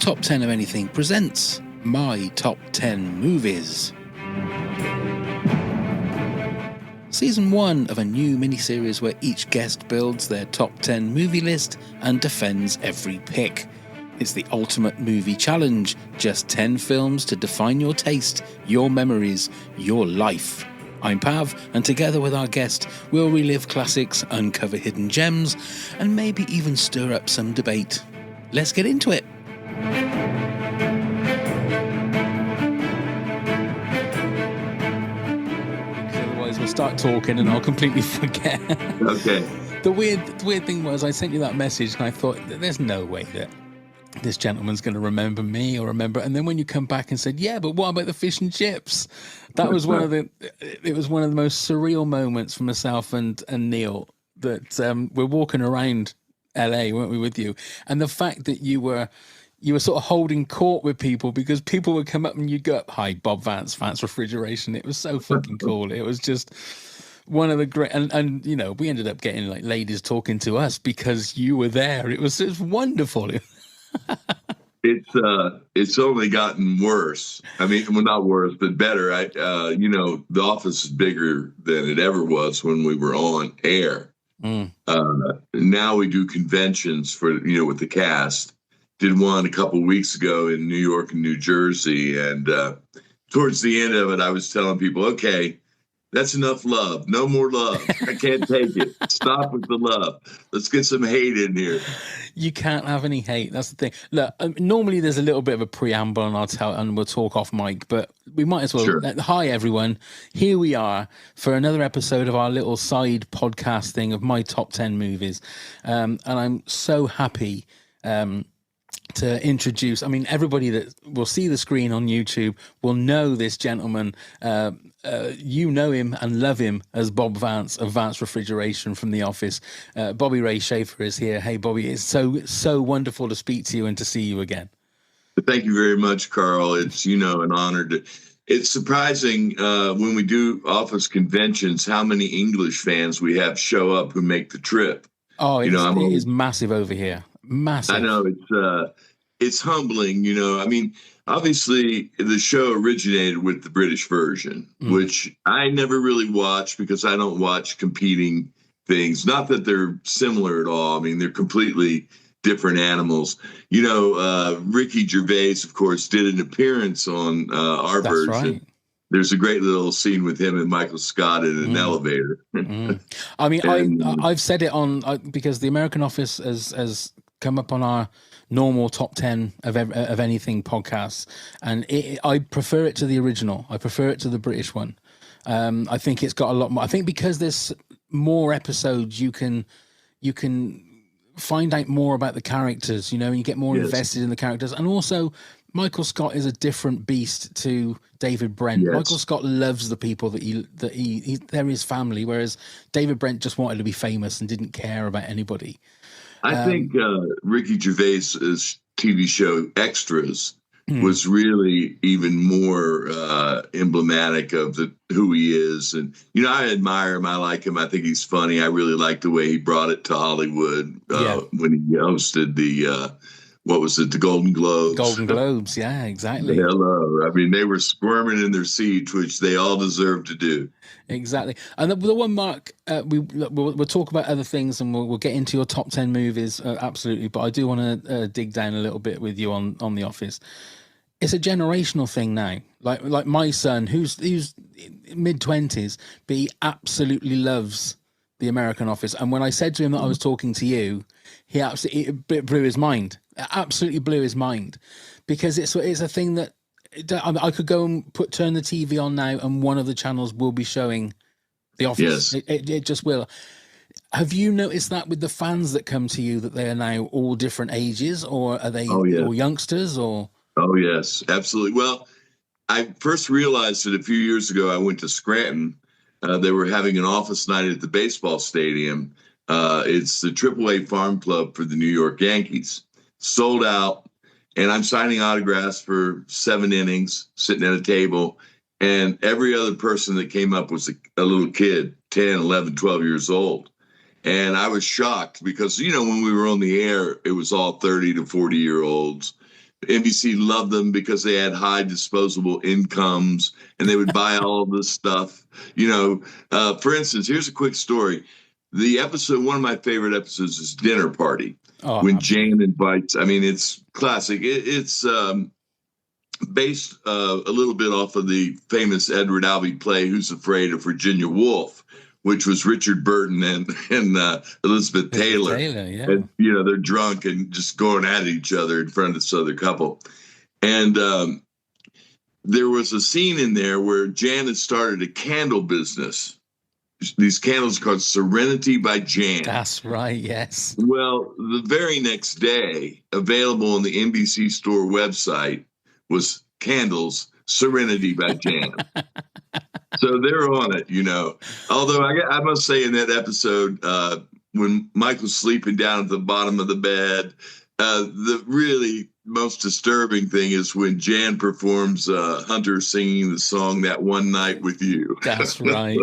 Top 10 of Anything presents My Top 10 Movies. Season 1 of a new miniseries where each guest builds their top 10 movie list and defends every pick. It's the ultimate movie challenge, just 10 films to define your taste, your memories, your life. I'm Pav, and together with our guest, we'll relive classics, uncover hidden gems, and maybe even stir up some debate. Let's get into it. Otherwise we'll start talking and I'll completely forget. Okay. The weird thing was I sent you that message and I thought there's no way that this gentleman's going to remember me or remember. And then when you come back and said, yeah, but what about the fish and chips? That was it was one of the most surreal moments for myself and Neil that we're walking around LA, weren't we, with you? And the fact that you were sort of holding court with people because people would come up and you'd go, hi, Bob Vance, Vance Refrigeration. It was so fucking cool. It was just one of the great, and you know, we ended up getting like ladies talking to us because you were there. It was wonderful. It's only gotten worse. I mean, well, not worse, but better. The office is bigger than it ever was when we were on air. Now we do conventions for, with the cast. Did one a couple of weeks ago in New York and New Jersey. And towards the end of it, I was telling people, okay, that's enough love. No more love. I can't take it. Stop with the love. Let's get some hate in here. You can't have any hate. That's the thing. Look, normally there's a little bit of a preamble and we'll talk off mic, but we might as well. Sure. Hi, everyone. Here we are for another episode of our little side podcast thing of My Top 10 Movies. And I'm so happy to introduce, everybody that will see the screen on YouTube will know this gentleman. You know him and love him as Bob Vance of Vance Refrigeration from The Office. Bobby Ray Shafer is here. Hey, Bobby, it's so wonderful to speak to you and to see you again. Thank you very much, Carl. It's, an honor to. It's surprising when we do office conventions how many English fans we have show up who make the trip. Oh, it is massive over here. Massive. I know it's humbling. Obviously the show originated with the British version, which I never really watched because I don't watch competing things. Not that they're similar at all. They're completely different animals. Ricky Gervais, of course, did an appearance on our That's version. Right. There's a great little scene with him and Michael Scott in an elevator. I've said it on because the American Office has come up on our normal top 10 of anything podcasts, and I prefer it to the original. I prefer it to the British one. I think it's got a lot more. I think because there's more episodes, you can find out more about the characters, and you get more invested in the characters. And also, Michael Scott is a different beast to David Brent. Yes. Michael Scott loves the people they're his family, whereas David Brent just wanted to be famous and didn't care about anybody. I think Ricky Gervais's TV show Extras was really even more emblematic of who he is. And, I admire him. I like him. I think he's funny. I really like the way he brought it to Hollywood when he hosted the Golden Globes? Golden Globes, yeah, exactly. Hello. They were squirming in their seats, which they all deserve to do. Exactly. And the one, Mark, we'll talk about other things and we'll get into your top 10 movies, absolutely. But I do want to dig down a little bit with you on The Office. It's a generational thing now. Like my son, who's mid-20s, but he absolutely loves the American Office. And when I said to him that I was talking to you, it blew his mind. It absolutely blew his mind because it's a thing that I could go and turn the TV on now and one of the channels will be showing The Office. Yes. It just will. Have you noticed that with the fans that come to you that they are now all different ages, or are they all youngsters? Or oh yes, absolutely. Well, I first realized it a few years ago. I went to Scranton. They were having an office night at the baseball stadium. It's the AAA Farm Club for the New York Yankees. Sold out. And I'm signing autographs for 7 innings, sitting at a table. And every other person that came up was a little kid, 10, 11, 12 years old. And I was shocked because, when we were on the air, it was all 30 to 40-year-olds. NBC loved them because they had high disposable incomes, and they would buy all this stuff. For instance, here's a quick story. One of my favorite episodes is Dinner Party, when Jan invites. I mean, it's classic. It's based a little bit off of the famous Edward Albee play, Who's Afraid of Virginia Woolf, which was Richard Burton and Elizabeth Taylor. Yeah. And, they're drunk and just going at each other in front of this other couple. And there was a scene in there where Jan had started a candle business. These candles called Serenity by Jan. That's right, yes. Well, the very next day, available on the NBC store website, was candles Serenity by Jan. So they're on it, Although I must say, in that episode, when Mike was sleeping down at the bottom of the bed, the really most disturbing thing is when Jan performs Hunter singing the song That One Night with You. That's right.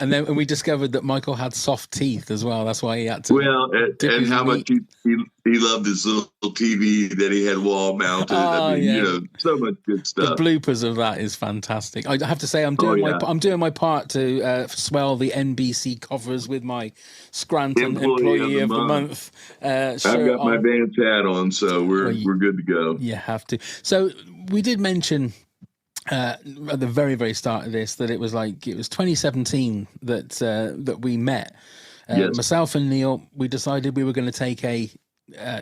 And then we discovered that Michael had soft teeth as well. That's why he had to. Well, and how much he loved his little TV that he had wall mounted. So much good stuff. The bloopers of that is fantastic. I have to say, I'm doing my part to swell the NBC coffers with my Scranton Employee of the Month. I've got my Vance hat on, so we're good to go. You have to. So we did mention at the very, very start of this that it was 2017 that we met. Yes. Myself and Neil, we decided we were going to take a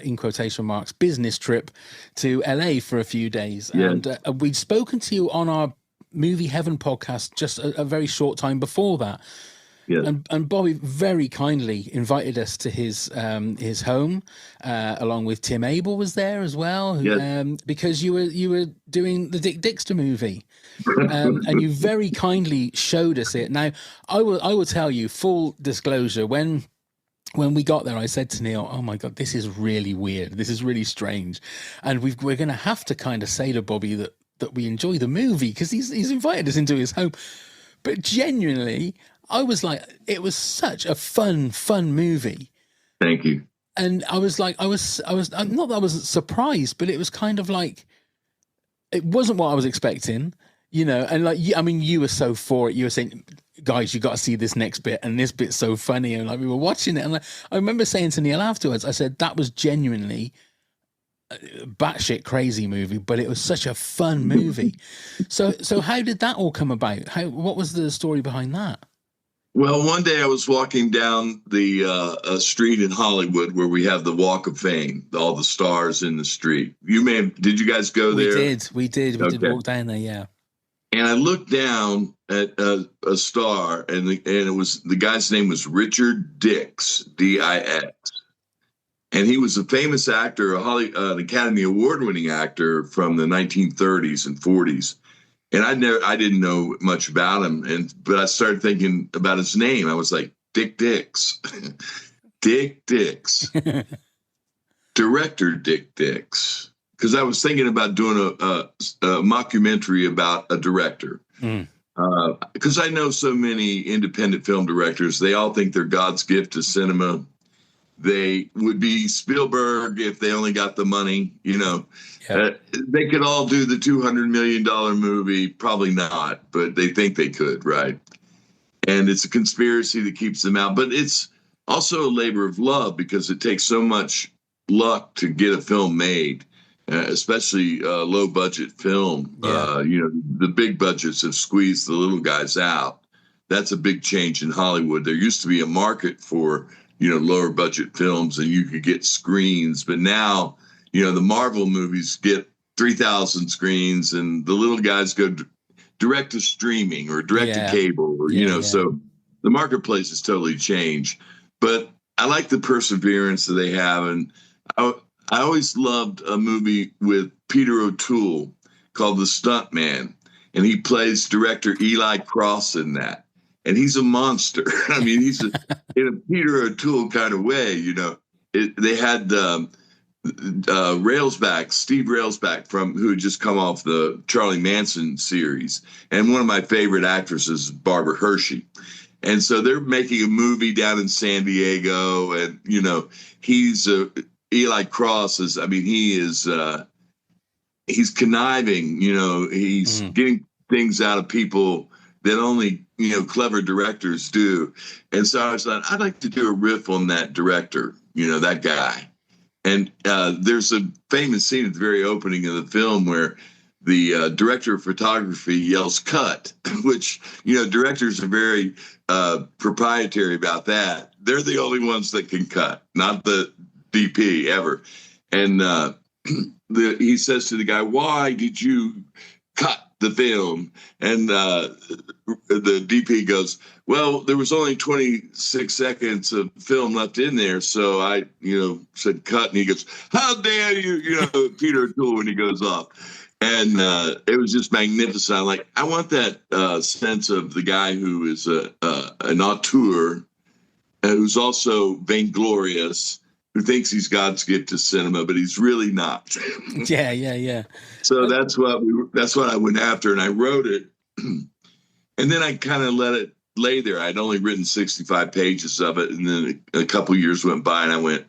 in quotation marks business trip to LA for a few days. Yes. And we'd spoken to you on our Movie Heaven podcast just a very short time before that. Yes. And Bobby very kindly invited us to his home, along with Tim Abel was there as well, yes. Because you were doing the Dick Dixter movie, and you very kindly showed us it. Now, I will tell you, full disclosure, when we got there, I said to Neil, "Oh my God, this is really weird. This is really strange," and we're going to have to kind of say to Bobby that we enjoy the movie because he's invited us into his home, but genuinely, I was like, it was such a fun movie. Thank you. And I was not that I wasn't surprised, but it was kind of like, it wasn't what I was expecting, and you were so for it. You were saying, guys, you got to see this next bit, and this bit's so funny. And we were watching it. And I remember saying to Neil afterwards, I said, that was genuinely a batshit crazy movie, but it was such a fun movie. So how did that all come about? What was the story behind that? Well, one day I was walking down the street in Hollywood where we have the Walk of Fame, all the stars in the street. Did you guys go there? We did. We did walk down there, yeah. And I looked down at a star, and it was, the guy's name was Richard Dix, D-I-X. And he was a famous actor, an Academy Award-winning actor from the 1930s and 40s. And I didn't know much about him, but I started thinking about his name. I was like, Dick Dix, Dick Dix, director Dick Dix, because I was thinking about doing a mockumentary about a director. Because I know so many independent film directors, they all think they're God's gift to cinema. They would be Spielberg if they only got the money, They could all do the $200 million movie. Probably not, but they think they could, right? And it's a conspiracy that keeps them out. But it's also a labor of love because it takes so much luck to get a film made, especially low-budget film. Yeah. The big budgets have squeezed the little guys out. That's a big change in Hollywood. There used to be a market for lower budget films, and you could get screens. But now, the Marvel movies get 3,000 screens, and the little guys go direct to streaming or direct to cable, or so the marketplace has totally changed. But I like the perseverance that they have, and I always loved a movie with Peter O'Toole called The Stuntman, and he plays director Eli Cross in that. And he's a monster. I mean, he's in a Peter O'Toole kind of way, They had Steve Railsback who had just come off the Charlie Manson series. And one of my favorite actresses is Barbara Hershey. And so they're making a movie down in San Diego. And, he's Eli Cross he is he's conniving, he's getting things out of people that only, clever directors do. And so I was like, I'd like to do a riff on that director, that guy. And there's a famous scene at the very opening of the film where the director of photography yells "cut," which, directors are very proprietary about that. They're the only ones that can cut, not the DP ever. And he says to the guy, "Why did you cut the film?" And the DP goes, "Well, there was only 26 seconds of film left in there, so I, said cut." And he goes, "How dare you, Peter O'Toole," when he goes off. And it was just magnificent. I want that sense of the guy who is an auteur, who's also vainglorious, who thinks he's God's gift to cinema, but he's really not. Yeah. So that's what I went after, and I wrote it, and then I kind of let it lay there. I'd only written 65 pages of it, and then a couple years went by, and I went,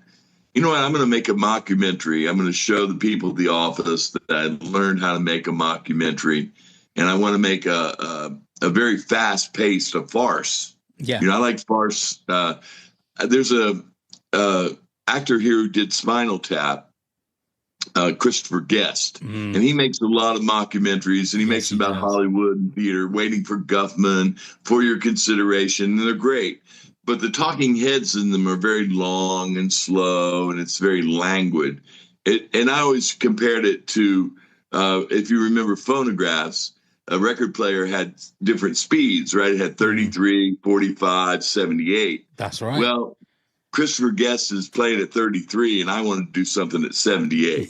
you know what? I'm going to make a mockumentary. I'm going to show the people at the office that I learned how to make a mockumentary, and I want to make a very fast-paced farce. Yeah, I like farce. There's a actor here who did Spinal Tap, Christopher Guest, and he makes a lot of mockumentaries, and he makes about Hollywood and theater, Waiting for Guffman, For Your Consideration, and they're great. But the talking heads in them are very long and slow, and it's very languid. And I always compared it to, if you remember phonographs, a record player had different speeds, right? It had 33, 45, 78. That's right. Well, Christopher Guest is playing at 33, and I wanted to do something at 78.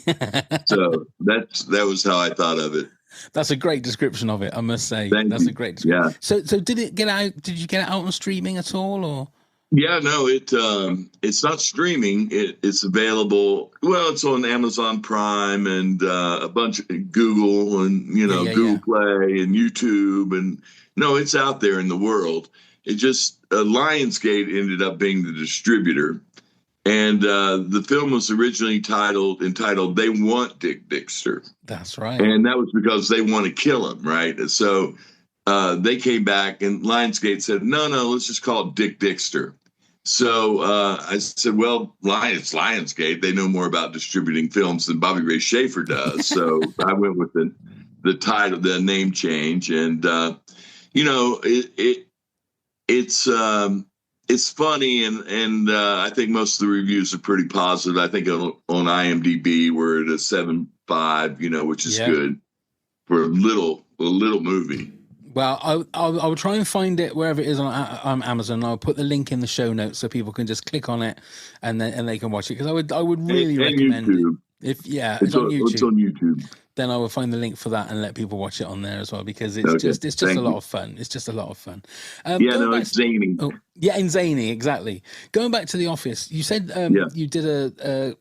So that was how I thought of it. That's a great description of it, I must say. Thank you. A great description. Yeah. So did it get out? Did you get it out on streaming at all, or? Yeah, no, it's not streaming. It's available. Well, it's on Amazon Prime and a bunch of Google and Google Play and YouTube, and no, it's out there in the world. It just Lionsgate ended up being the distributor, and the film was originally entitled "They Want Dick Dixter." That's right, and that was because they want to kill him, right? So they came back, and Lionsgate said, "No, let's just call it Dick Dixter." So I said, "Well, it's Lionsgate. They know more about distributing films than Bobby Ray Shafer does." So I went with the title, the name change, and it's funny, and I think most of the reviews are pretty positive. I think on IMDb we're at a 7.5, which is good for a little movie. Well, I'll try and find it wherever it is on Amazon. I'll put the link in the show notes so people can just click on it and they can watch it, because I would really recommend YouTube. It. It's on YouTube. It's on YouTube. Then I will find the link for that and let people watch it on there as well, because it's just a lot of fun. It's just a lot of fun. It's zany. And zany, exactly. Going back to The Office, you said you did a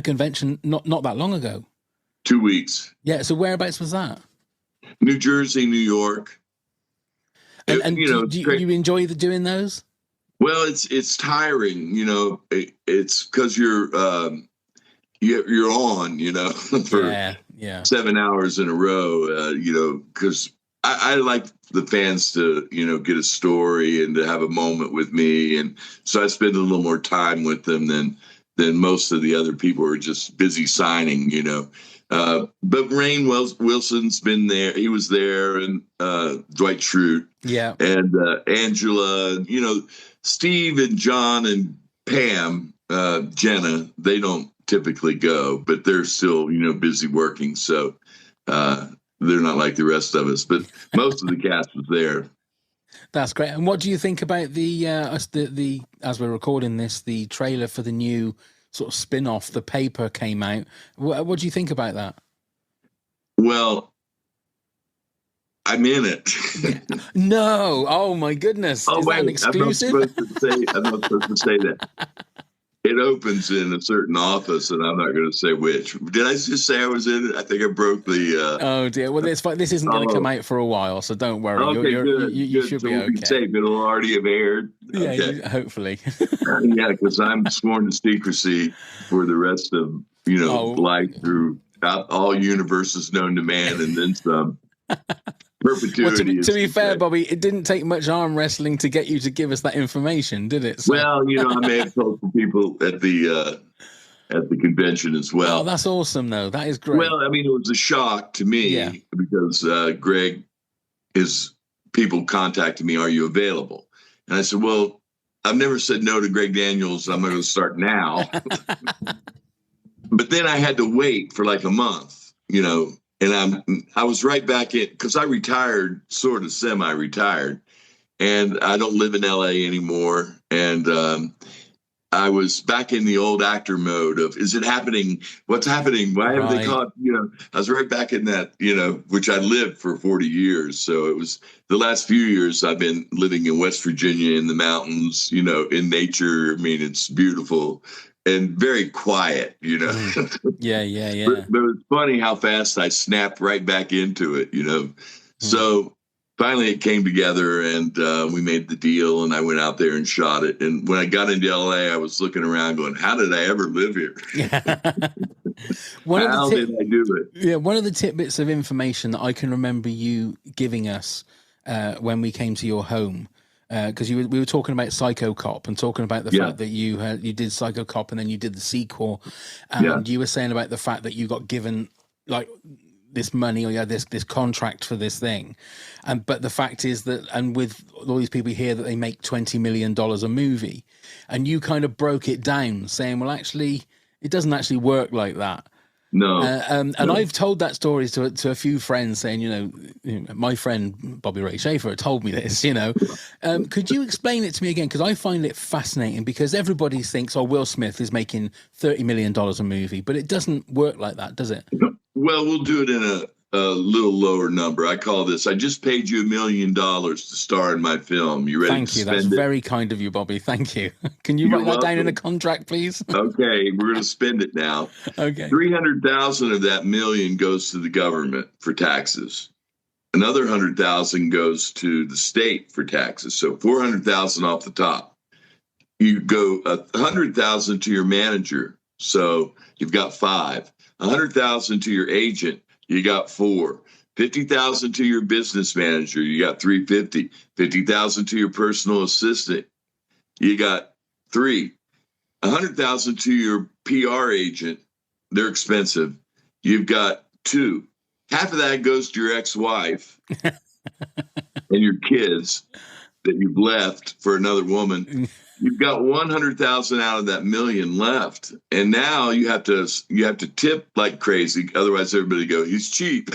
convention not that long ago. 2 weeks. Yeah. So whereabouts was that? New Jersey, New York. And do you enjoy doing those? Well, it's tiring. It's because you're on, for 7 hours in a row. Because I like the fans to get a story and to have a moment with me, and so I spend a little more time with them than most of the other people who are just busy signing. But Rainn Wilson's been there. He was there, and Dwight Schrute. Yeah. And Angela, Steve and John and Pam, Jenna, they don't typically go, but they're still, busy working. So they're not like the rest of us, but most of the cast was there. That's great. And what do you think about the as we're recording this, the trailer for the new sort of spin-off, The Paper, came out? What do you think about that? Well, I'm in it. No. Oh my goodness. Oh, Is that an exclusive? I'm not supposed to say that. It opens in a certain office, and I'm not going to say which. Did I just say I was in it? I think I broke the... Oh, dear. Well, it's fine. This isn't going to come out for a while, so don't worry. Okay, good. You should be okay. Safe. It'll already have aired. Yeah, okay. Hopefully. Yeah, because I'm sworn to secrecy for the rest of, life through all universes known to man, and then some. Perpetuity. Well, to be fair, Bobby, it didn't take much arm wrestling to get you to give us that information, did it? So. Well, I may have told some people at the convention as well. Oh, that's awesome, though. That is great. Well, I mean, it was a shock to me because Greg, his people contacted me, "Are you available?" And I said, "Well, I've never said no to Greg Daniels. I'm going to start now." But then I had to wait for like a month, and I was right back in, because I retired, sort of semi-retired, and I don't live in LA anymore. And I was back in the old actor mode of, is it happening? What's happening? Why haven't they caught? I was right back in that, which I lived for 40 years. So it was the last few years I've been living in West Virginia in the mountains, in nature. I mean, it's beautiful. And very quiet, Yeah. But it's funny how fast I snapped right back into it, So finally it came together, and we made the deal, and I went out there and shot it. And when I got into LA, I was looking around going, how did I ever live here? How did I do it? Yeah, one of the tidbits of information that I can remember you giving us when we came to your home, because we were talking about Psycho Cop and talking about the fact that you did Psycho Cop and then you did the sequel, and you were saying about the fact that you got given like this money, or this contract for this thing, but the fact is that, and with all these people here, that they make $20 million a movie, and you kind of broke it down, saying, well, actually, it doesn't actually work like that. No. And I've told that story to a few friends, saying, my friend Bobby Ray Shafer told me this, Could you explain it to me again? Because I find it fascinating, because everybody thinks, Will Smith is making $30 million a movie, but it doesn't work like that, does it? Well, we'll do it in a little lower number. I call this, I just paid you $1 million to star in my film. You ready Thank to you. spend That's it? Very kind of you, Bobby. Thank you. Can you write that down in a contract, please? Okay, we're going to spend it now. Okay. 300,000 of that million goes to the government for taxes. Another 100,000 goes to the state for taxes. So 400,000 off the top. You go 100,000 to your manager. So you've got 5. 100,000 to your agent. You got 4. 50,000 to your business manager. You got 350. 50,000 to your personal assistant. You got 3. 100,000 to your PR agent. They're expensive. You've got 2. Half of that goes to your ex-wife and your kids that you've left for another woman. You've got 100,000 out of that million left, and now you have to tip like crazy. Otherwise, everybody go, he's cheap.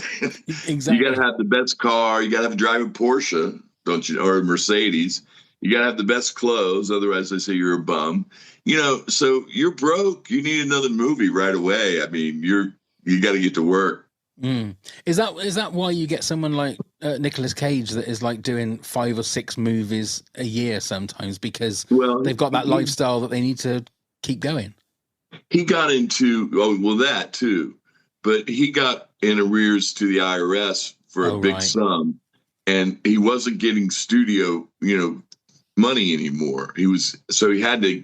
Exactly. You got to have the best car. You got to have to drive a Porsche, don't you, or a Mercedes. You got to have the best clothes. Otherwise, they say you're a bum. So you're broke. You need another movie right away. I mean, you got to get to work. Mm. Is that why you get someone like Nicolas Cage that is like doing 5 or 6 movies a year sometimes, because they've got that lifestyle that they need to keep going? He got into that too, but he got in arrears to the IRS for a big sum, and he wasn't getting studio money anymore. He had to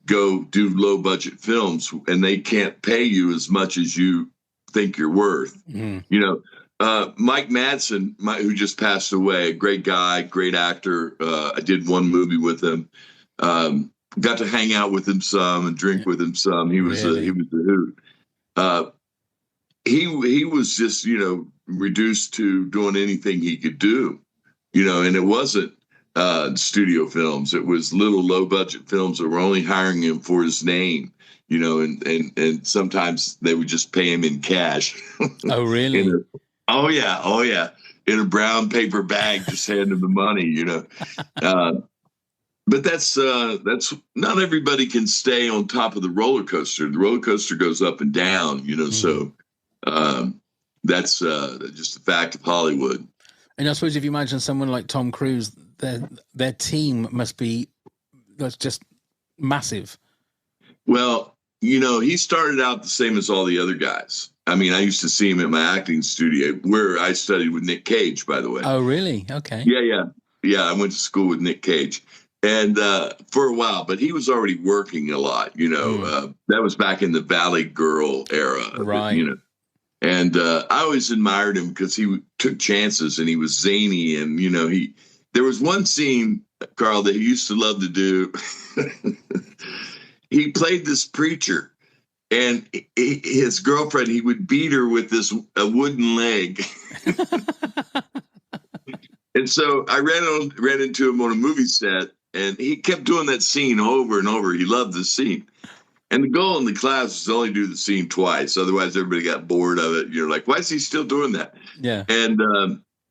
go do low budget films, and they can't pay you as much as you think you're worth. Mike Madsen, who just passed away, great guy, great actor. I did one movie with him. Got to hang out with him some and drink with him some. He was a hoot. He was just reduced to doing anything he could do, and it wasn't studio films. It was little low budget films that were only hiring him for his name. And sometimes they would just pay him in cash. Oh, really? Oh yeah. In a brown paper bag, just hand him the money, But that's not everybody can stay on top of the roller coaster. The roller coaster goes up and down, Mm-hmm. So that's just a fact of Hollywood. And I suppose if you imagine someone like Tom Cruise, their team must be just massive. Well, he started out the same as all the other guys. I mean, I used to see him at my acting studio where I studied with Nick Cage, by the way. Oh, really? Okay. Yeah. I went to school with Nick Cage. And for a while, but he was already working a lot, that was back in the Valley Girl era, right? And I always admired him because he took chances and he was zany. And, there was one scene, Carl, that he used to love to do. He played this preacher, and his girlfriend, he would beat her with a wooden leg. And so I ran into him on a movie set, and he kept doing that scene over and over. He loved the scene. And the goal in the class was to only do the scene twice. Otherwise, everybody got bored of it. You're like, why is he still doing that? Yeah. And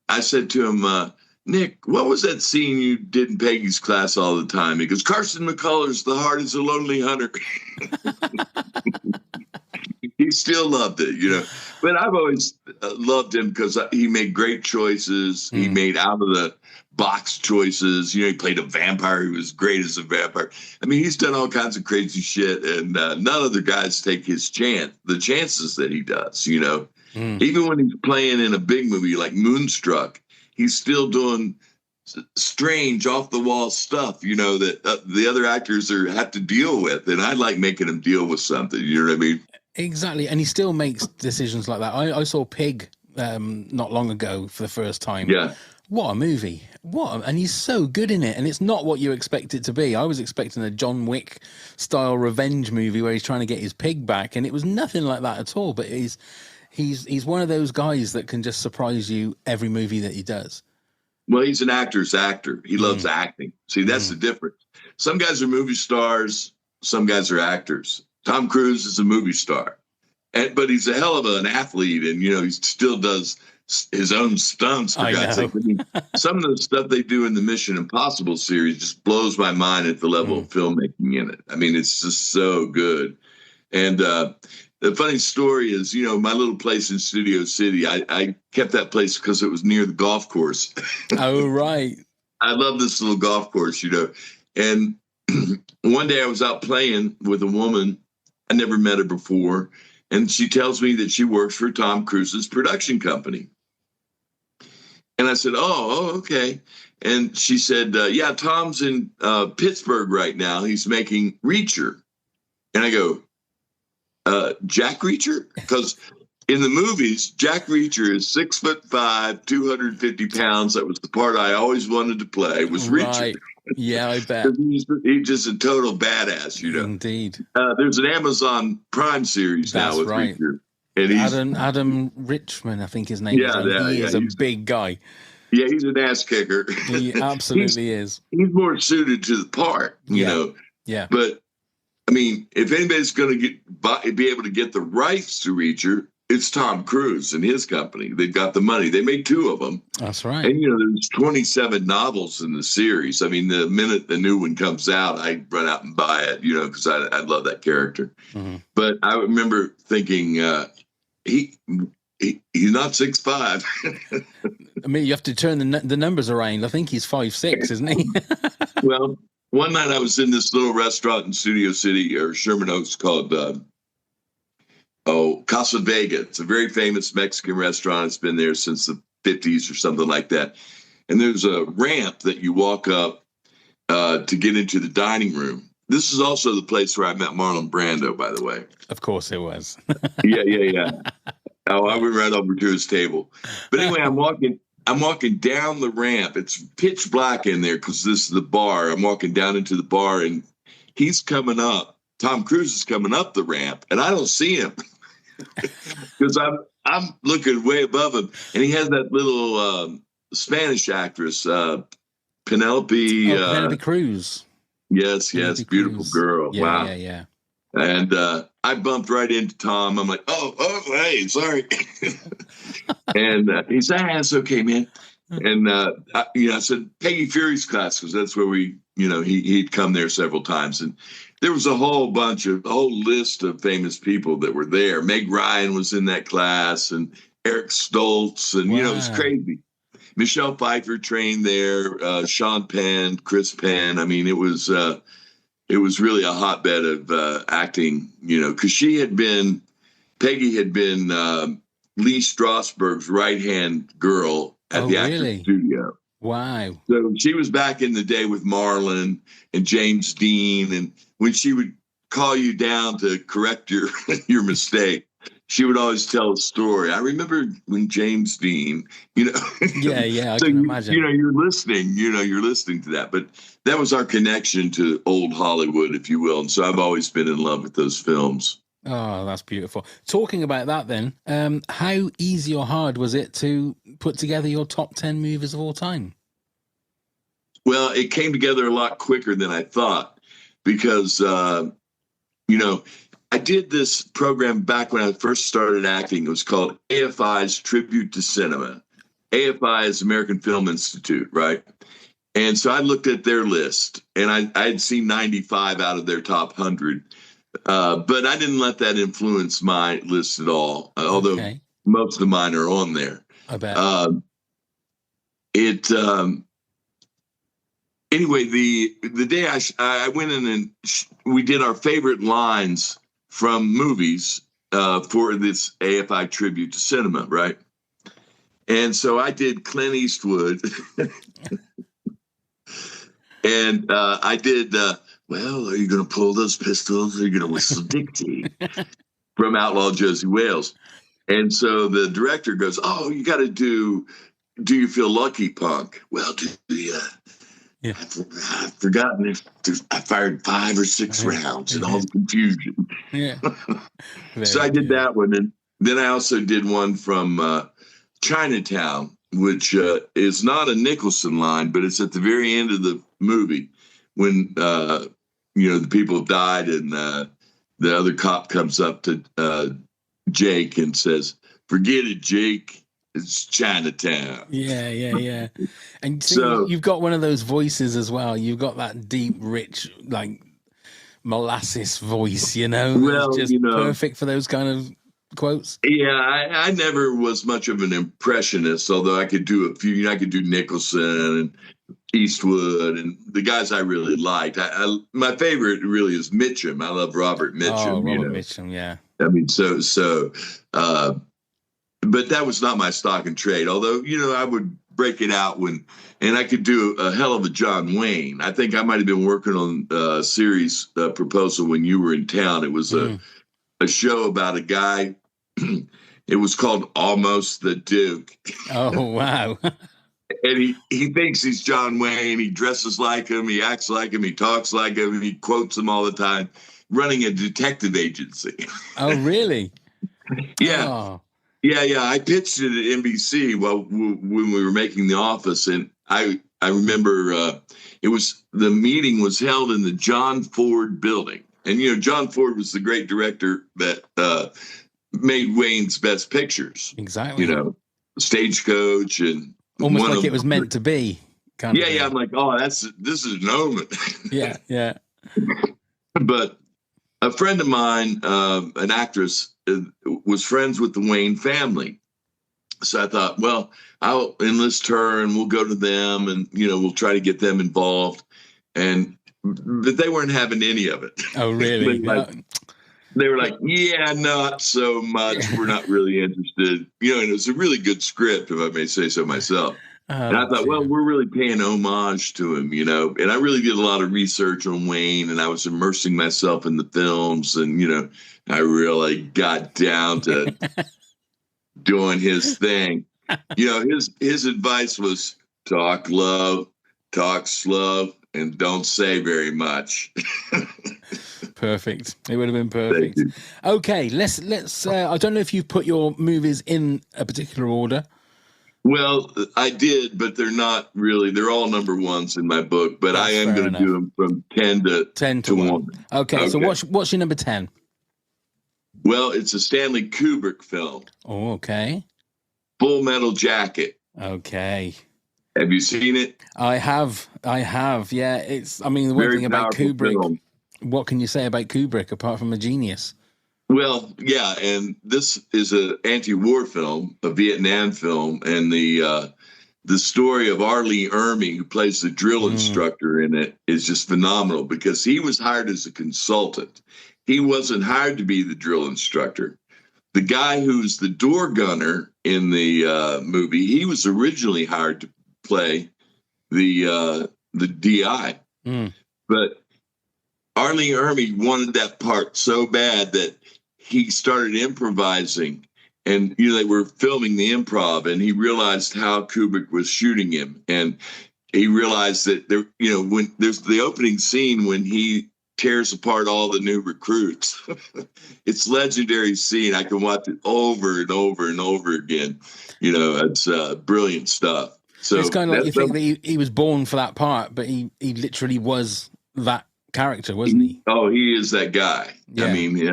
I said to him, Nick, what was that scene you did in Peggy's class all the time? He goes, Carson McCullers, The Heart is a Lonely Hunter. He still loved it, But I've always loved him because he made great choices. He made out of the box choices. He played a vampire. He was great as a vampire. I mean, he's done all kinds of crazy shit, and none other guys take the chances that he does, Even when he's playing in a big movie like Moonstruck, he's still doing strange off-the-wall stuff, that the other actors have to deal with. And I like making them deal with something, you know what I mean? Exactly. And he still makes decisions like that. I saw Pig not long ago for the first time. Yeah. What a movie. And he's so good in it. And it's not what you expect it to be. I was expecting a John Wick style revenge movie where he's trying to get his pig back. And it was nothing like that at all. But he's one of those guys that can just surprise you every movie that he does. Well, he's an actor's actor. He loves acting. See, that's the difference. Some guys are movie stars. Some guys are actors. Tom Cruise is a movie star, but he's a hell of an athlete, and he still does his own stunts. For God's sake. I mean, some of the stuff they do in the Mission Impossible series just blows my mind at the level of filmmaking in it. I mean, it's just so good. And the funny story is, my little place in Studio City, I kept that place because it was near the golf course. Oh, right. I love this little golf course, and one day I was out playing with a woman. I never met her before. And she tells me that she works for Tom Cruise's production company. And I said, oh, okay. And she said, yeah, Tom's in Pittsburgh right now. He's making Reacher. And I go, Jack Reacher? Because in the movies, Jack Reacher is 6'5", 250 pounds. That was the part I always wanted to play, was Reacher. Right. Yeah, I bet. He's just a total badass, Indeed. There's an Amazon Prime series now with Reacher. And he's Adam Richman, I think his name is. He is a big guy. Yeah, he's an ass kicker. He absolutely is. He's more suited to the part, you know. Yeah. But, I mean, if anybody's going to be able to get the rights to Reacher, it's Tom Cruise and his company. They've got the money. They made 2 of them. That's right. And, there's 27 novels in the series. I mean, the minute the new one comes out, I run out and buy it, because I love that character. Mm-hmm. But I remember thinking, he's not 6'5". I mean, you have to turn the numbers around. I think he's 5'6", isn't he? Well, one night I was in this little restaurant in Studio City or Sherman Oaks called Casa Vega. It's a very famous Mexican restaurant. It's been there since the 50s or something like that. And there's a ramp that you walk up to get into the dining room. This is also the place where I met Marlon Brando, by the way. Of course it was. Yeah. Oh, I went right over to his table. But anyway, I'm walking down the ramp. It's pitch black in there because this is the bar. I'm walking down into the bar, and he's coming up. Tom Cruise is coming up the ramp, and I don't see him. Because I'm looking way above him, and he has that little Spanish actress, Penelope. Penelope Cruz. Yes, beautiful Cruz. Girl. Yeah, wow. Yeah. And I bumped right into Tom. I'm like, oh, hey, sorry. And he said, that's okay, man. And I said Peggy Fury's class, because that's where he'd come there several times, and there was a whole list of famous people that were there. Meg Ryan was in that class, and Eric Stoltz, and it was crazy. Michelle Pfeiffer trained there, Sean Penn, Chris Penn. I mean, it was really a hotbed of acting, because Peggy had been Lee Strasberg's right-hand girl at the actor's studio. Wow. So she was back in the day with Marlon and James Dean, and when she would call you down to correct your your mistake, she would always tell a story. I remember when James Dean, you know. Yeah, I So can imagine. you're listening to that. But that was our connection to old Hollywood, if you will. And so I've always been in love with those films. Oh, that's beautiful. Talking about that then, how easy or hard was it to put together your top 10 movies of all time? Well, it came together a lot quicker than I thought because, I did this program back when I first started acting. It was called AFI's Tribute to Cinema. AFI is American Film Institute, right? And so I looked at their list, and I had seen 95 out of their top 100. But I didn't let that influence my list at all, although most of mine are on there. I bet. Anyway, the day I went in and we did our favorite lines from movies for this AFI Tribute to Cinema, right? And so I did Clint Eastwood, and I did. Well, are you going to pull those pistols? Or are you going to whistle Dixie from Outlaw Josie Wales? And so the director goes, "Oh, you got to do you feel lucky, punk?" Well, do you? Yeah. I've forgotten if I fired 5 or 6 rounds and all the confusion. Yeah. So I did that one. And then I also did one from Chinatown, which is not a Nicholson line, but it's at the very end of the movie when, the people have died and the other cop comes up to Jake and says, "Forget it, Jake. It's Chinatown." Yeah. And so you've got one of those voices as well. You've got that deep, rich, like molasses voice, Well, it's just perfect for those kind of quotes. Yeah, I never was much of an impressionist, although I could do a few. I could do Nicholson and Eastwood and the guys I really liked. My favorite really is Mitchum. I love Robert Mitchum. Oh, Robert Mitchum, yeah. I mean, but that was not my stock and trade. Although, I would break it out and I could do a hell of a John Wayne. I think I might have been working on a series proposal when you were in town. It was a show about a guy. It was called Almost the Duke. Oh, wow. And he thinks he's John Wayne. He dresses like him. He acts like him. He talks like him. He quotes him all the time, running a detective agency. Oh, really? Yeah. Oh. Yeah. I pitched it at NBC when we were making The Office. And I remember the meeting was held in the John Ford building. And, John Ford was the great director that made Wayne's best pictures. Exactly. Stagecoach and almost like it was meant to be. Yeah. I'm like, oh, this is an omen. Yeah. But a friend of mine, an actress, was friends with the Wayne family. So I thought, well, I'll enlist her and we'll go to them and, we'll try to get them involved. But they weren't having any of it. Oh, really? They were like, yeah, not so much. We're not really interested. And it was a really good script, if I may say so myself. And I thought, well, we're really paying homage to him, And I really did a lot of research on Wayne, and I was immersing myself in the films, and I really got down to doing his thing. His advice was talk love, talk slow, and don't say very much. Perfect. It would have been perfect. Okay, let's. I don't know if you've put your movies in a particular order. Well, I did, but they're not really. They're all number ones in my book, but I am going to do them from 10 to 1. Okay, so what's your number 10? Well, it's a Stanley Kubrick film. Oh, okay. Full Metal Jacket. Okay. Have you seen it? I have. Yeah, the one Very thing about Kubrick. Film. What can you say about Kubrick apart from a genius? Well, yeah, and this is an anti-war film, a Vietnam film, and the story of R. Lee Ermey, who plays the drill instructor in it, is just phenomenal because he was hired as a consultant. He wasn't hired to be the drill instructor. The guy who's the door gunner in the movie, he was originally hired to play the DI. But Arlie Ermy wanted that part so bad that he started improvising, and they were filming the improv, and he realized how Kubrick was shooting him, and he realized that there, when there's the opening scene when he tears apart all the new recruits. It's legendary scene. I can watch it over and over and over again. It's brilliant stuff. So it's kind of like you think that he was born for that part, but he literally was that character, wasn't he? Oh, he is that guy. Yeah. I mean,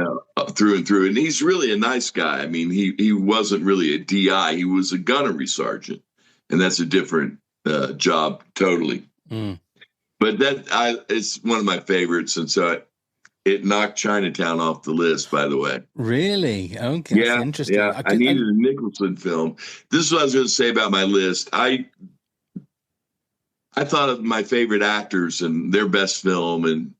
through and through. And he's really a nice guy. I mean, he wasn't really a DI. He was a gunnery sergeant. And that's a different job totally. But it's one of my favorites. And so it knocked Chinatown off the list, by the way. Really? Okay. Yeah. That's interesting. Yeah. I needed a Nicholson film. This is what I was going to say about my list. I thought of my favorite actors and their best film. And,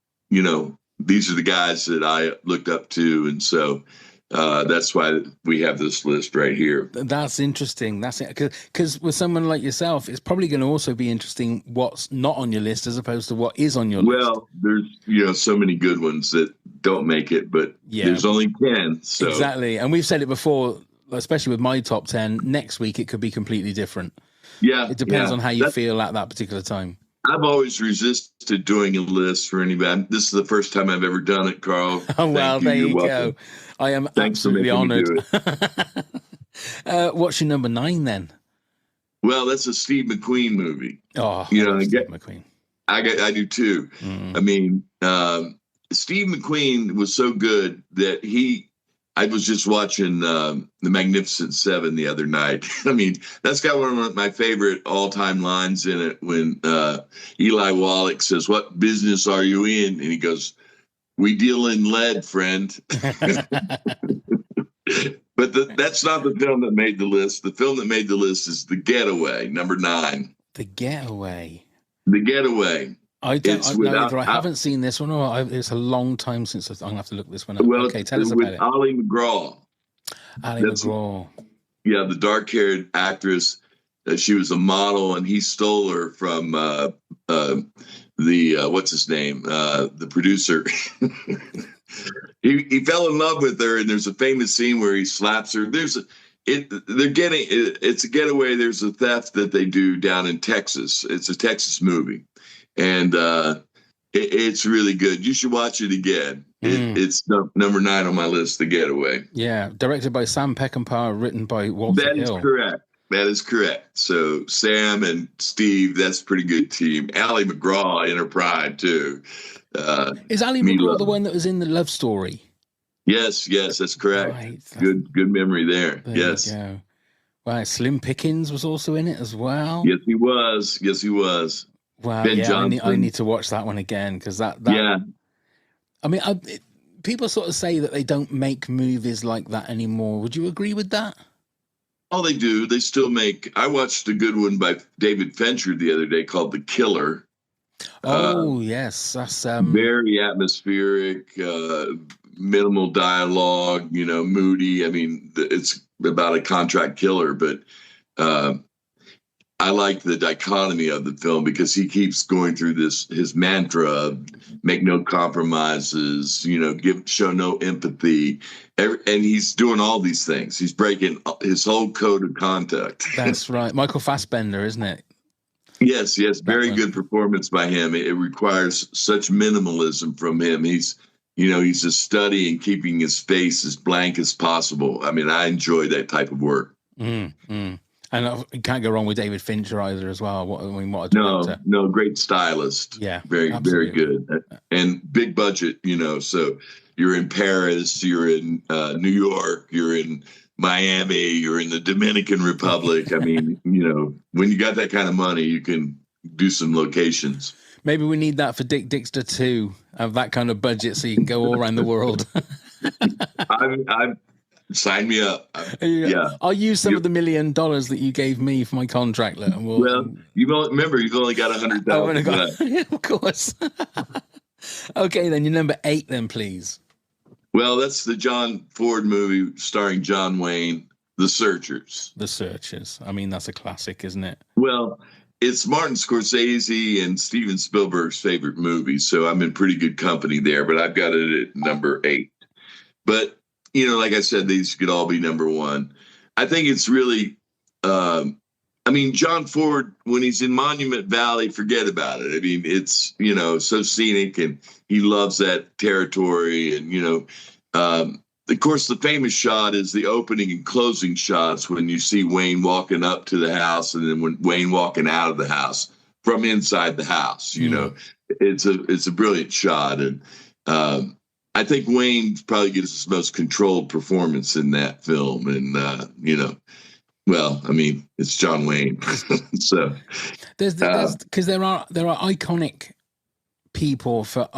these are the guys that I looked up to. And so that's why we have this list right here. That's interesting. That's it. Because with someone like yourself, it's probably going to also be interesting what's not on your list as opposed to what is on your list. Well, there's so many good ones that don't make it, but there's only 10. So. Exactly. And we've said it before, especially with my top 10. Next week, it could be completely different. Yeah. It depends on how you feel at that particular time. I've always resisted doing a list for anybody. This is the first time I've ever done it, Carl. Oh, well, there you go. I am absolutely honored. What's your number 9 then? Well, that's a Steve McQueen movie. Oh, Steve McQueen. I do too. I mean, Steve McQueen was so good that I was just watching The Magnificent Seven the other night. I mean, that's got one of my favorite all-time lines in it when Eli Wallach says, "What business are you in?" And he goes, "We deal in lead, friend." But that's not the film that made the list. The film that made the list is The Getaway, number 9. The Getaway. The Getaway. I haven't seen this one. It's a long time since I'm going to have to look this one up. Well, okay, tell us about it. Ali McGraw. Ali McGraw. Yeah, the dark-haired actress. She was a model, and he stole her from what's his name? The producer. He fell in love with her, and there's a famous scene where he slaps her. It's a getaway. There's a theft that they do down in Texas. It's a Texas movie. And it's really good. You should watch it again. It's number 9 on my list, The Getaway. Yeah, directed by Sam Peckinpah, written by Walter Hill. That is correct. So Sam and Steve, that's a pretty good team. Ali McGraw in her prime, too. Is Ali McGraw the one that was in The Love Story? Yes, that's correct. Right. Good memory there. Yes. You go. Right, Slim Pickens was also in it as well. Yes, he was. Wow, I need to watch that one again because that. Yeah. I mean, people sort of say that they don't make movies like that anymore. Would you agree with that? Oh, they do. They still make. I watched a good one by David Fincher the other day called The Killer. Oh, yes, that's very atmospheric, minimal dialogue. Moody. I mean, it's about a contract killer, but. I like the dichotomy of the film because he keeps going through his mantra of make no compromises, show no empathy. And he's doing all these things. He's breaking his whole code of conduct. That's right. Michael Fassbender, isn't it? Yes. Very good performance by him. It requires such minimalism from him. He's a study in keeping his face as blank as possible. I mean, I enjoy that type of work. And you can't go wrong with David Fincher either as well. What a director. No, great stylist. Yeah, very, absolutely. very good. And big budget, so you're in Paris, you're in New York, you're in Miami, you're in the Dominican Republic. I mean, when you got that kind of money, you can do some locations. Maybe we need that for Dick Dixter too, have that kind of budget so you can go all around the world. Sign me up. Yeah, I'll use some of the $1 million that you gave me for my contract. You've only got 100,000. Of course. Okay, then your number 8, then please. Well, that's the John Ford movie starring John Wayne, The Searchers. The Searchers. I mean, that's a classic, isn't it? Well, it's Martin Scorsese and Steven Spielberg's favorite movie, so I'm in pretty good company there. But I've got it at number 8. But like I said, these could all be number 1. I think it's really, John Ford, when he's in Monument Valley, forget about it. I mean, it's so scenic, and he loves that territory, and of course, the famous shot is the opening and closing shots when you see Wayne walking up to the house, and then when Wayne walking out of the house from inside the house. It's a brilliant shot, and I think Wayne probably gives his most controlled performance in that film, and it's John Wayne. So there's because there are iconic people for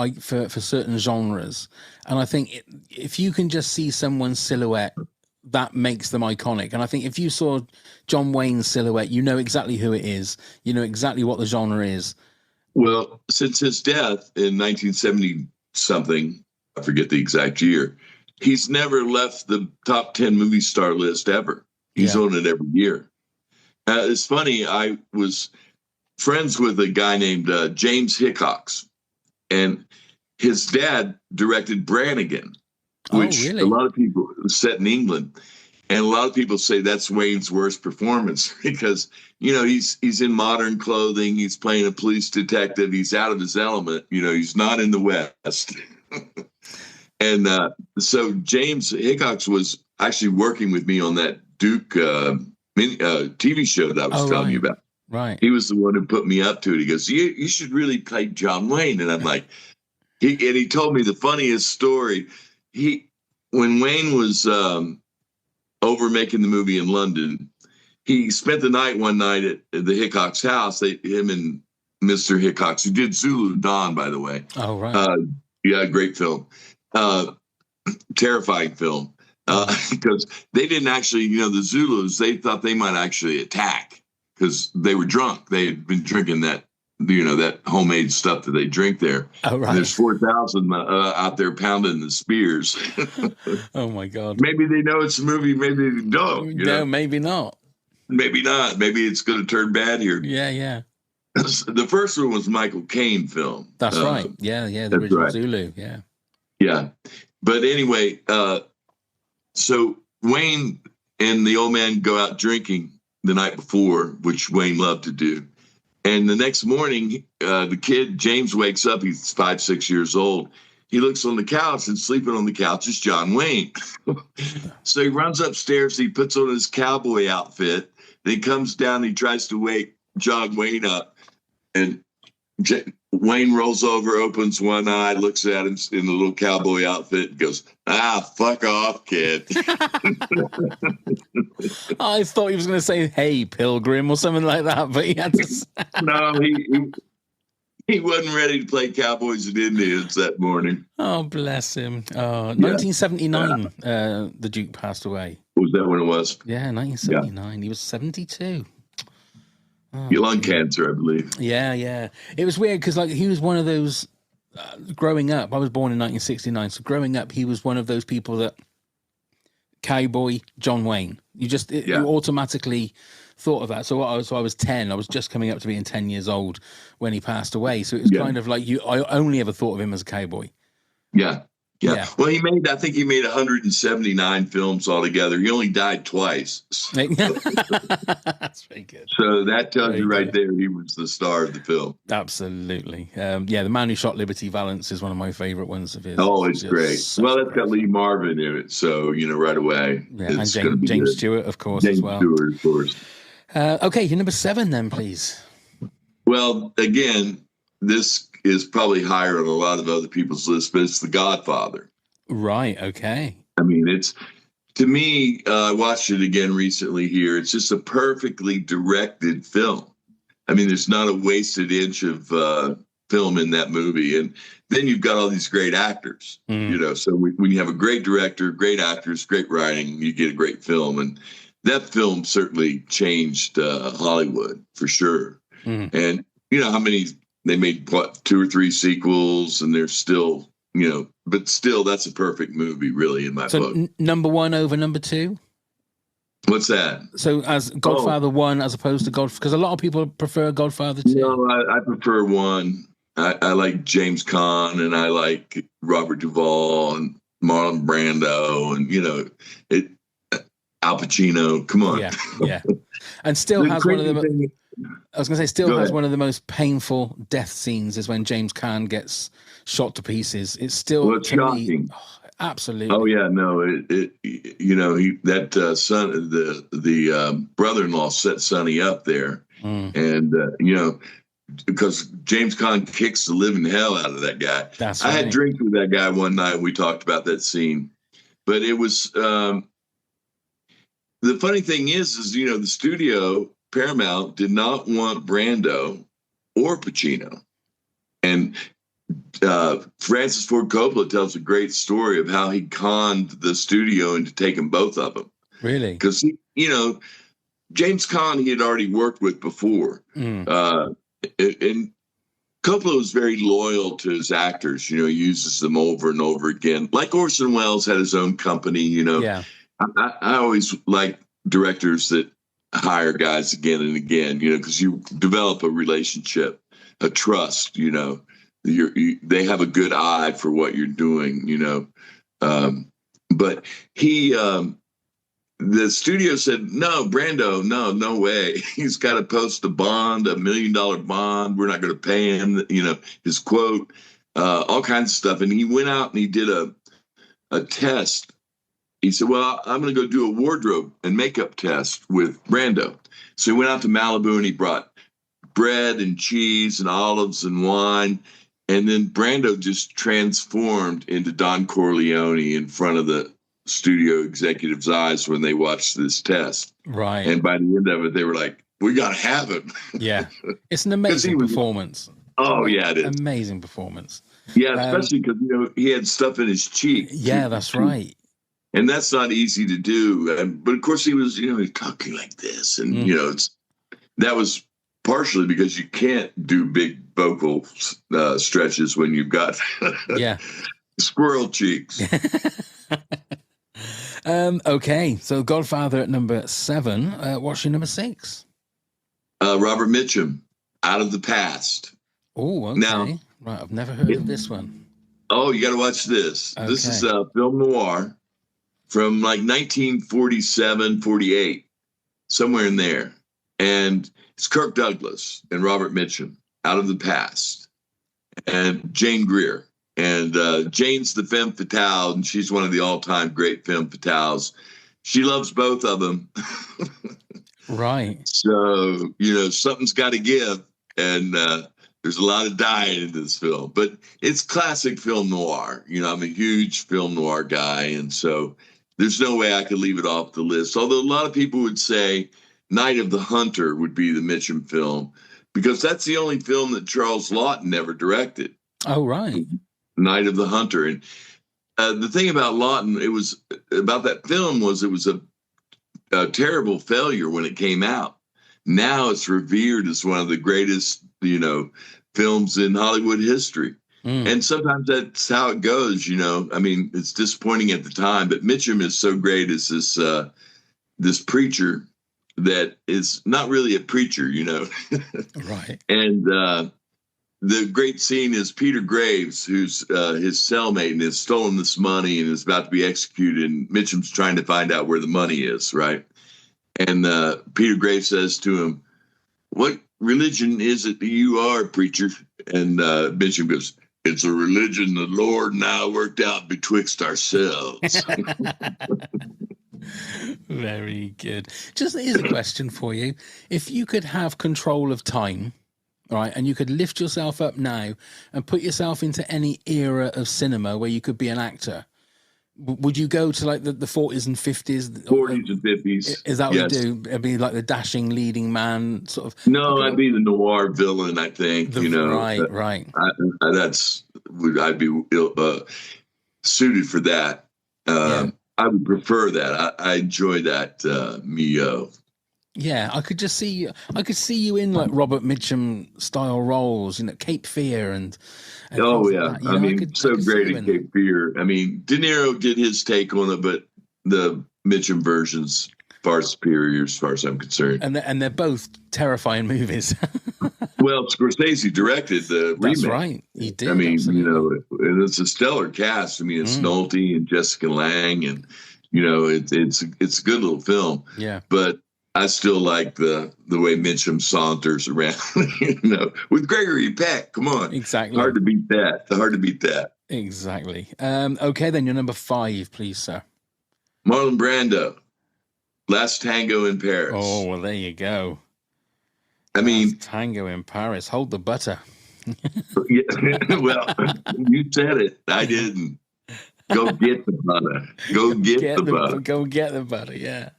certain genres, and I think if you can just see someone's silhouette, that makes them iconic. And I think if you saw John Wayne's silhouette, you know exactly who it is, you know exactly what the genre is. Well, since his death in 1970 something, I forget the exact year, he's never left the top 10 movie star list ever. He's on it every year. It's funny, I was friends with a guy named James Hickox, and his dad directed Brannigan, which a lot of people set in England. And a lot of people say that's Wayne's worst performance because, he's in modern clothing. He's playing a police detective. He's out of his element. He's not in the West. And so James Hickox was actually working with me on that Duke TV show that I was telling you about. Right. He was the one who put me up to it. He goes, you should really play John Wayne. And I'm like, he told me the funniest story. When Wayne was over making the movie in London, he spent the night one night at the Hickox house. Him and Mr. Hickox, who did Zulu Dawn, by the way. Oh, right. Great film. Terrifying film. Because they didn't actually, the Zulus, they thought they might actually attack because they were drunk. They had been drinking that, that homemade stuff that they drink there. Oh, right. And there's 4,000 out there pounding the spears. Oh, my God. Maybe they know it's a movie. Maybe they don't. No, maybe not. Maybe not. Maybe it's going to turn bad here. Yeah. The first one was Michael Caine film. That's right. Yeah. The original right. Zulu. Yeah. Yeah. But anyway, so Wayne and the old man go out drinking the night before, which Wayne loved to do. And the next morning, the kid, James, wakes up. He's 5, 6 years old. He looks on the couch, and sleeping on the couch is John Wayne. So he runs upstairs. He puts on his cowboy outfit. Then he comes down. And he tries to wake John Wayne up. And Wayne rolls over, opens one eye, looks at him in the little cowboy outfit, and goes, fuck off, kid. I thought he was going to say, hey, pilgrim, or something like that, but he had to say... No, he wasn't ready to play Cowboys and Indians that morning. Oh, bless him. 1979, the Duke passed away. Was that when it was? Yeah, 1979. Yeah. He was 72. Oh, lung cancer, I believe. Yeah. It was weird because he was one of those, growing up, I was born in 1969, so growing up, he was one of those people that, cowboy, John Wayne. You automatically thought of that. So I was 10. I was just coming up to being 10 years old when he passed away. So it was kind of like I only ever thought of him as a cowboy. Yeah. Well, I think he made 179 films altogether. He only died twice. That's very good. So that tells you right there he was the star of the film. Absolutely. The Man Who Shot Liberty Valance is one of my favorite ones of his. Oh, it's great. Well, it's got Lee Marvin in it, so right away. Yeah, and James Stewart, of course, as well. James Stewart, of course. Okay, your number 7 then, please. Well, again, this is probably higher on a lot of other people's lists, but it's The Godfather. Right, okay. I mean, to me, I watched it again recently here. It's just a perfectly directed film. I mean, there's not a wasted inch of film in that movie. And then you've got all these great actors, so when you have a great director, great actors, great writing, you get a great film. And that film certainly changed Hollywood for sure. And how many... They made 2 or 3 sequels, and they're still, but still, that's a perfect movie, really, in my book. Number 1 over number 2? What's that? So as Godfather 1 as opposed to because a lot of people prefer Godfather 2. No, I prefer 1. I like James Caan, and I like Robert Duvall and Marlon Brando, and Al Pacino. Come on, yeah, and still has one of the. I was going to say, has one of the most painful death scenes is when James Caan gets shot to pieces. It's still shocking. Absolutely. Oh yeah, no, son, the brother-in-law set Sonny up there, and because James Caan kicks the living hell out of that guy. That's right. I had drinks with that guy one night. We talked about that scene, but it was the funny thing is the studio Paramount did not want Brando or Pacino, and Francis Ford Coppola tells a great story of how he conned the studio into taking both of them. Really? Because James Caan he had already worked with before. And Coppola was very loyal to his actors. He uses them over and over again. Like Orson Welles had his own company. Yeah. I always like directors that hire guys again and again. Because you develop a relationship, a trust. They have a good eye for what you're doing. But he. The studio said, no, Brando, no way. He's got to post a bond, $1 million bond. We're not going to pay him, his quote, all kinds of stuff. And he went out and he did a test. He said, well, I'm going to go do a wardrobe and makeup test with Brando. So he went out to Malibu and he brought bread and cheese and olives and wine. And then Brando just transformed into Don Corleone in front of the studio executives' eyes when they watched this test. Right. And by the end of it, they were like, we got to have him. Yeah. It's an amazing performance. Oh, yeah, it is. Amazing performance. Yeah, especially because, he had stuff in his cheek. Yeah, that's right. And that's not easy to do. But of course, he was, talking like this. And, that was partially because you can't do big vocal stretches when you've got squirrel cheeks. Okay, so Godfather at number 7. What's your number 6? Robert Mitchum, Out of the Past. Oh, okay. Now, right, I've never heard of this one. Oh, you got to watch this. Okay. This is a film noir from like 1947, 48, somewhere in there. And it's Kirk Douglas and Robert Mitchum, Out of the Past, and Jane Greer. And Jane's the femme fatale, and she's one of the all-time great femme fatales. She loves both of them. Right. So, something's got to give. And there's a lot of dying in this film. But it's classic film noir. I'm a huge film noir guy. And so there's no way I could leave it off the list. Although a lot of people would say Night of the Hunter would be the Mitchum film, because that's the only film that Charles Laughton ever directed. Oh, right. Night of the Hunter. And the thing about Laughton, it was a terrible failure when it came out. Now it's revered as one of the greatest, films in Hollywood history. And sometimes that's how it goes, I mean, it's disappointing at the time, but Mitchum is so great as this preacher that is not really a preacher, Right. And the great scene is Peter Graves, who's his cellmate and has stolen this money and is about to be executed. And Mitchum's trying to find out where the money is, right? And Peter Graves says to him, "What religion is it that you are, preacher?" And Mitchum goes, "It's a religion the Lord and I worked out betwixt ourselves." Very good. Just here's a question for you. If you could have control of time, right, and you could lift yourself up now and put yourself into any era of cinema where you could be an actor, would you go to like the 40s and 50s? 40s and 50s. Is that what you do? It'd be like the dashing leading man sort of? No, I'd be the noir villain, I think. Right. I'd be suited for that. I would prefer that. I enjoy that milieu. Yeah, I could just see you in like Robert Mitchum style roles, Cape Fear and oh yeah, like I mean, so great in Cape Fear. I mean, De Niro did his take on it, but the Mitchum versions far superior as far as I'm concerned. And they're both terrifying movies. Well, Scorsese directed the remake. That's right. He did. I mean, absolutely. it's a stellar cast. I mean, it's Nolte and Jessica Lange, and it's a good little film. Yeah. But I still like the way Mitchum saunters around, with Gregory Peck. Come on. Exactly. Hard to beat that. Exactly. Okay, then your number 5, please, sir. Marlon Brando, Last Tango in Paris. Oh, well, there you go. I mean, Tango in Paris. Hold the butter. Well, you said it. I didn't. Go get the butter. Go get the butter. Go get the butter, yeah.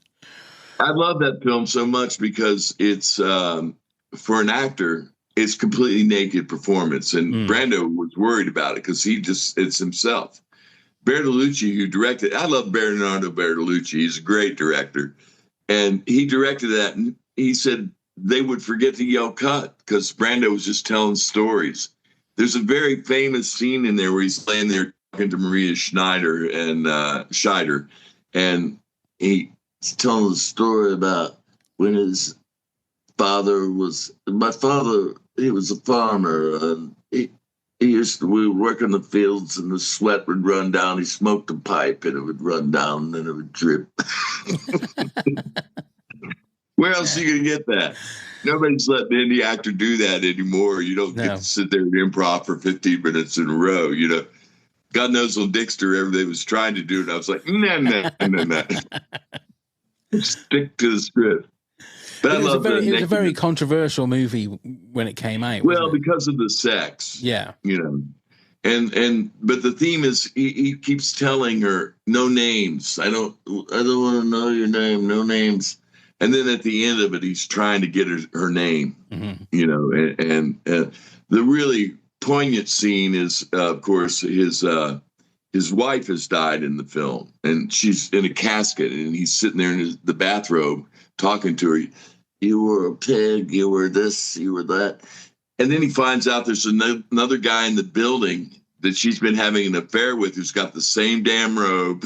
I love that film so much because it's, for an actor, it's completely naked performance. And Brando was worried about it because it's himself. Bertolucci, who directed, I love Bernardo Bertolucci. He's a great director. And he directed that, and he said they would forget to yell cut because Brando was just telling stories. There's a very famous scene in there where he's laying there talking to Maria Schneider and Scheider, and he's telling a story about when his father was, he was a farmer, and we would work in the fields and the sweat would run down. He smoked a pipe and it would run down and then it would drip. Where else are you going to get that? Nobody's letting any actor do that anymore. You don't get to sit there and improv for 15 minutes in a row. God knows on Dexter, everybody was trying to do it. I was like, no. Stick to the script. But I love it. It was a very controversial movie when it came out. Well, because of the sex. Yeah. But the theme is he keeps telling her, no names. I don't want to know your name, no names. And then at the end of it, he's trying to get her name, and the really poignant scene is, of course, his wife has died in the film, and she's in a casket, and he's sitting there in the bathrobe talking to her. You were a pig, you were this, you were that. And then he finds out there's another guy in the building that she's been having an affair with who's got the same damn robe.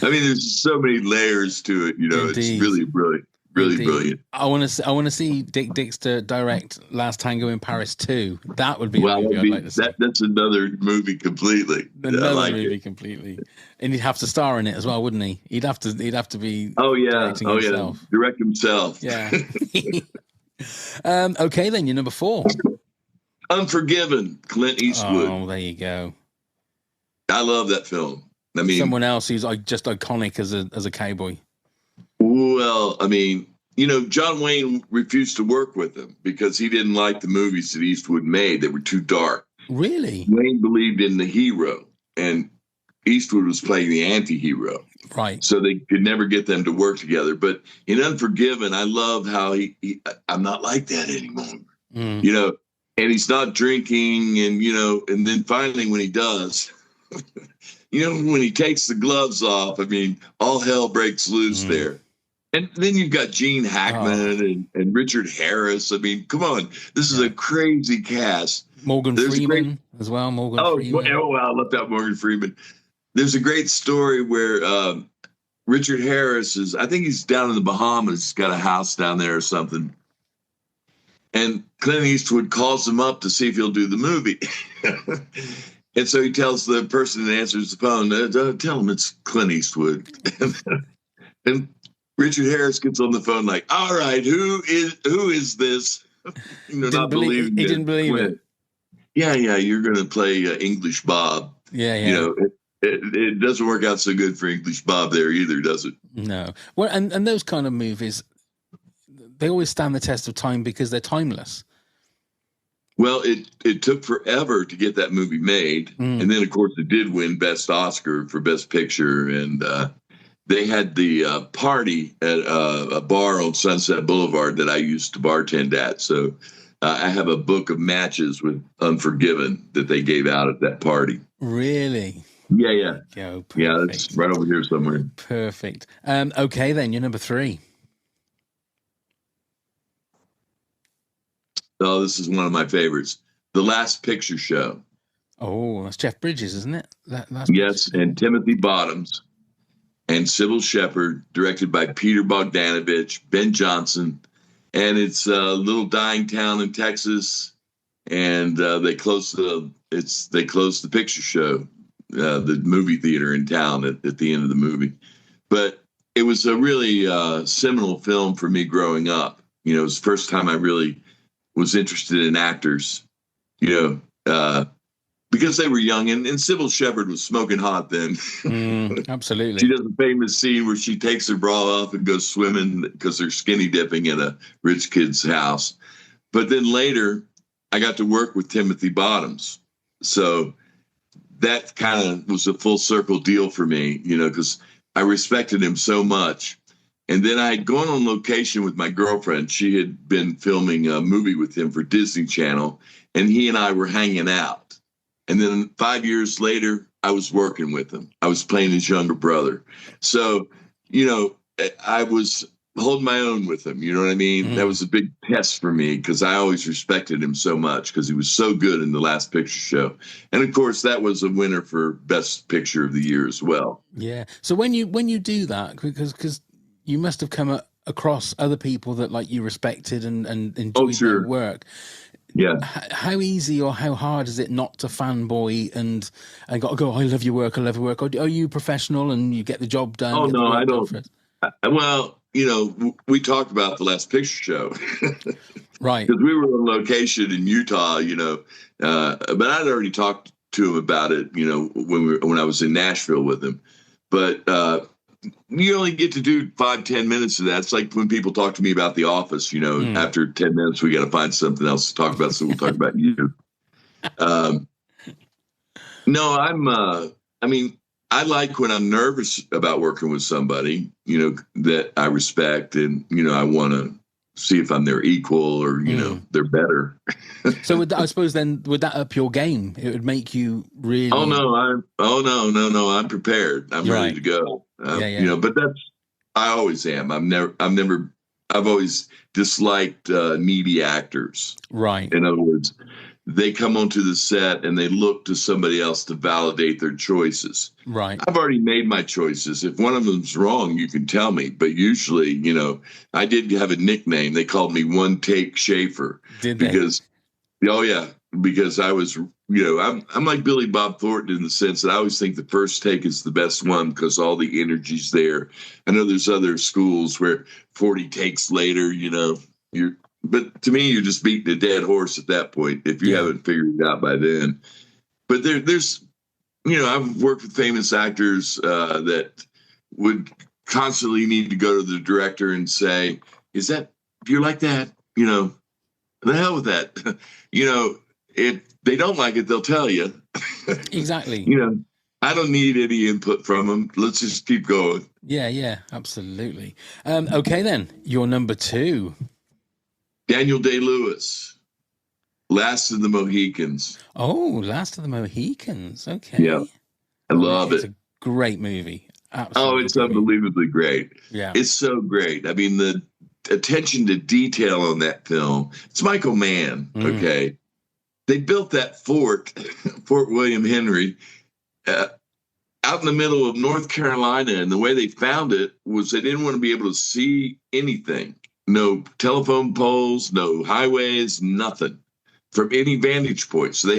I mean, there's so many layers to it, Indeed. It's really brilliant. Really brilliant. I want to see Dick Dixter direct Last Tango in Paris 2. That would be a movie I'd like to see. That's another movie completely. Completely. And he'd have to star in it as well, wouldn't he? He'd have to be. Directing himself. Direct himself. Yeah. Okay, then you're number 4. Unforgiven, Clint Eastwood. Oh, there you go. I love that film. I mean, someone else who's just iconic as a cowboy. Well, I mean, John Wayne refused to work with him because he didn't like the movies that Eastwood made. They were too dark. Really? Wayne believed in the hero, and Eastwood was playing the anti-hero. Right. So they could never get them to work together. But in Unforgiven, I love how I'm not like that anymore. And he's not drinking, and then finally when he does, when he takes the gloves off, I mean, all hell breaks loose there. And then you've got Gene Hackman and Richard Harris. I mean, come on. This is a crazy cast. Morgan Freeman as well. Freeman. I left out Morgan Freeman. There's a great story where Richard Harris I think he's down in the Bahamas. He's got a house down there or something. And Clint Eastwood calls him up to see if he'll do the movie. And so he tells the person that answers the phone, tell him it's Clint Eastwood. And Richard Harris gets on the phone like, all right, who is this? He didn't believe it. Yeah, you're going to play English Bob. Yeah. It doesn't work out so good for English Bob there either, does it? No. Well, and those kind of movies, they always stand the test of time because they're timeless. Well, it took forever to get that movie made. And then, of course, it did win Best Oscar for Best Picture. And they had the party at a bar on Sunset Boulevard that I used to bartend at. So I have a book of matches with Unforgiven that they gave out at that party. Really? Yeah. Go, yeah, that's right over here somewhere. Perfect. Okay, then, you're number 3. Oh, this is one of my favorites. The Last Picture Show. Oh, that's Jeff Bridges, isn't it? Yes, and Timothy Bottoms. and Sybil Shepherd, directed by Peter Bogdanovich, Ben Johnson. And it's a little dying town in Texas, and they closed the picture show, the movie theater in town at the end of the movie. But it was a really seminal film for me growing up. You know, it was the first time I really was interested in actors, because they were young, and Sybil Shepherd was smoking hot then. Absolutely. She does a famous scene where she takes her bra off and goes swimming because they're skinny dipping at a rich kid's house. But then later, I got to work with Timothy Bottoms. So that kind of was a full circle deal for me, because I respected him so much. And then I had gone on location with my girlfriend. She had been filming a movie with him for Disney Channel, and he and I were hanging out. And then 5 years later, I was working with him. I was playing his younger brother. So, I was holding my own with him. You know what I mean? Mm-hmm. That was a big test for me because I always respected him so much because he was so good in The Last Picture Show. And of course, that was a winner for Best Picture of the Year as well. Yeah. So when you do that, because you must have come across other people that like you respected and enjoyed their work. Yeah. How easy or how hard is it not to fanboy and go, I love your work, I love your work? Or are you professional and you get the job done? Oh, no, I don't. Well, we talked about The Last Picture Show. Right. Because we were on location in Utah, but I'd already talked to him about it, when I was in Nashville with him. But you only get to do 5-10 minutes of that. It's like when people talk to me about The Office, after 10 minutes, we got to find something else to talk about. So we'll talk about you. No, I like when I'm nervous about working with somebody, that I respect and, I want to see if I'm their equal or, they're better. So I suppose then, would that up your game? It would make you really... Oh, no, I'm prepared. I'm ready to go. But I always am. I've always disliked needy actors. Right. In other words, they come onto the set and they look to somebody else to validate their choices. Right. I've already made my choices. If one of them's wrong, you can tell me. But usually, I did have a nickname. They called me One Take Shafer. Did they? Because I was, I'm like Billy Bob Thornton in the sense that I always think the first take is the best one because all the energy's there. I know there's other schools where 40 takes later, but to me, you're just beating a dead horse at that point if you haven't figured it out by then. But there's, I've worked with famous actors that would constantly need to go to the director and say, do you like that? The hell with that. If they don't like it, they'll tell you. Exactly. I don't need any input from them. Let's just keep going. Yeah, absolutely. Okay, then, your number 2. Daniel Day-Lewis, Last of the Mohicans. Oh, Last of the Mohicans. Okay. Yeah, I love it. It's a great movie. Absolutely. Oh, it's unbelievably great. Yeah. It's so great. I mean, the attention to detail on that film. It's Michael Mann, okay? They built that Fort William Henry, out in the middle of North Carolina, and the way they found it was they didn't want to be able to see anything. No telephone poles, no highways, nothing from any vantage point. So they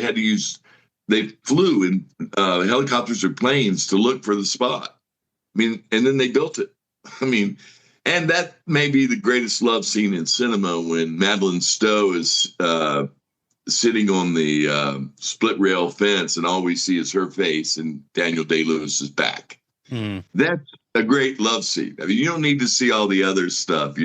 flew in helicopters or planes to look for the spot. And then they built it. And that may be the greatest love scene in cinema when Madeleine Stowe is sitting on the split rail fence and all we see is her face and Daniel Day-Lewis's back. That's a great love scene. You don't need to see all the other stuff,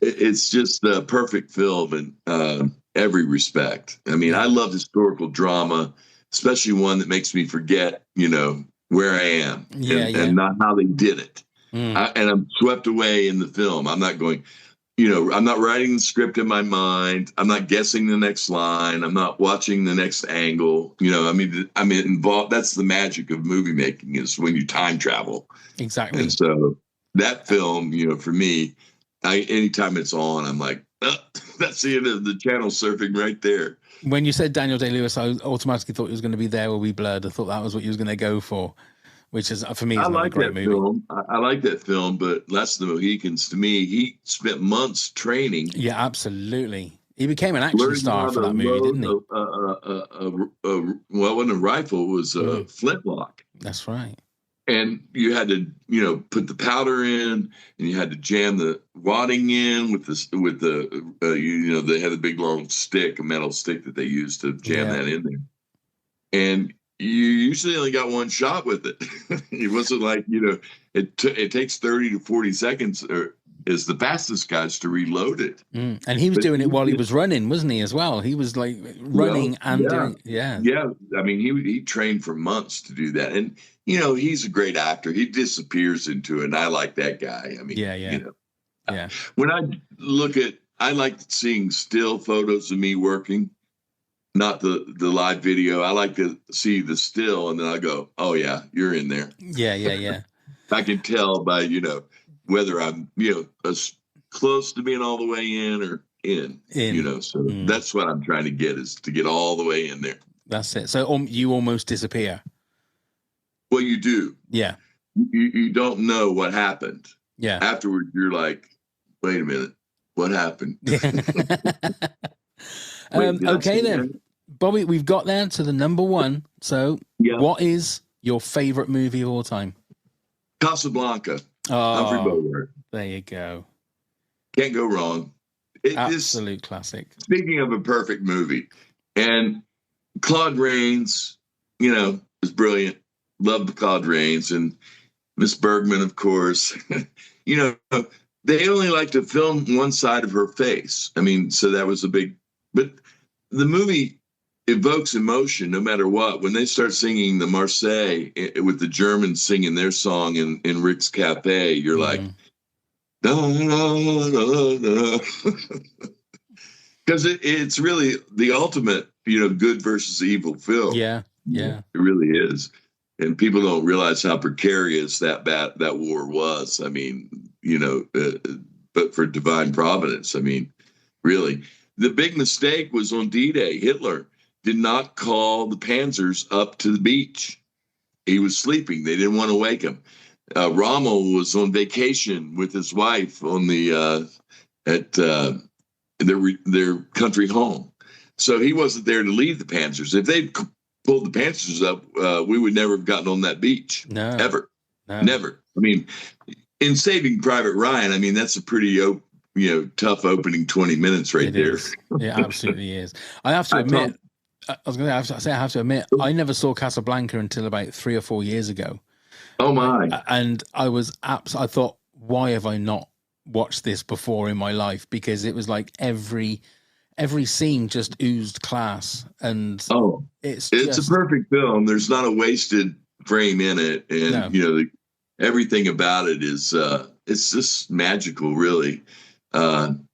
It's just a perfect film in every respect. I love historical drama, especially one that makes me forget, where I am and not how they did it. And I'm swept away in the film. I'm not going, I'm not writing the script in my mind. I'm not guessing the next line. I'm not watching the next angle. I'm involved. That's the magic of movie making is when you time travel. Exactly. And so that film, for me, anytime it's on, I'm like, that's the end of the channel surfing right there. When you said Daniel Day-Lewis, I automatically thought he was going to be There Will Be Blood. I thought that was what he was going to go for. which is for me is I another like great that movie. film. I like that film, but Last of the Mohicans, to me, he spent months training. Yeah, absolutely. He became an action Learning star how for to that movie, didn't he? load well, it wasn't a rifle, it was a flintlock. That's right. And you had to, put the powder in, and you had to jam the wadding in with the they had a big long stick, a metal stick that they used to jam that in there. And you usually only got one shot with it. It wasn't like, it takes 30 to 40 seconds is the fastest guys to reload it. And he was doing it while he was running, wasn't he, as well? He was like running doing, Yeah. I mean, he trained for months to do that. And, he's a great actor. He disappears into it. And I like that guy. I mean, yeah. When I like seeing still photos of me working, not the live video. I like to see the still, and then I go, oh yeah, you're in there. Yeah. I can tell by, whether I'm, as close to being all the way in or in. So that's what I'm trying to get, is to get all the way in there. That's it. So you almost disappear. Well, you do. Yeah. You don't know what happened. Yeah. Afterwards, you're like, wait a minute, what happened? Okay then, Bobby, we've got there to the number one. So what is your favorite movie of all time? Casablanca. Oh, Humphrey Bogart. There you go. Can't go wrong. Absolute classic. Speaking of a perfect movie, and Claude Rains, is brilliant. Loved Claude Rains, and Miss Bergman, of course. They only like to film one side of her face. I mean, so that was but the movie evokes emotion no matter what. When they start singing the Marseillaise with the Germans singing their song in Rick's Cafe, you're like, because it's really the ultimate, good versus evil film. Yeah. It really is. And people don't realize how precarious that war was. I mean, but for divine providence, I mean, really. The big mistake was on D-Day. Hitler did not call the Panzers up to the beach. He was sleeping. They didn't want to wake him. Rommel was on vacation with his wife on at their country home. So he wasn't there to lead the Panzers. If they'd pulled the Panzers up, we would never have gotten on that beach. No. Ever. No. Never. I mean, in Saving Private Ryan, I mean, that's a pretty tough opening 20 minutes right there. It absolutely is. I have to admit, I never saw Casablanca until about 3 or 4 years ago. Oh my. And I thought, why have I not watched this before in my life? Because it was like every scene just oozed class, and it's a perfect film. There's not a wasted frame in it. And everything about it is it's just magical, really. Again,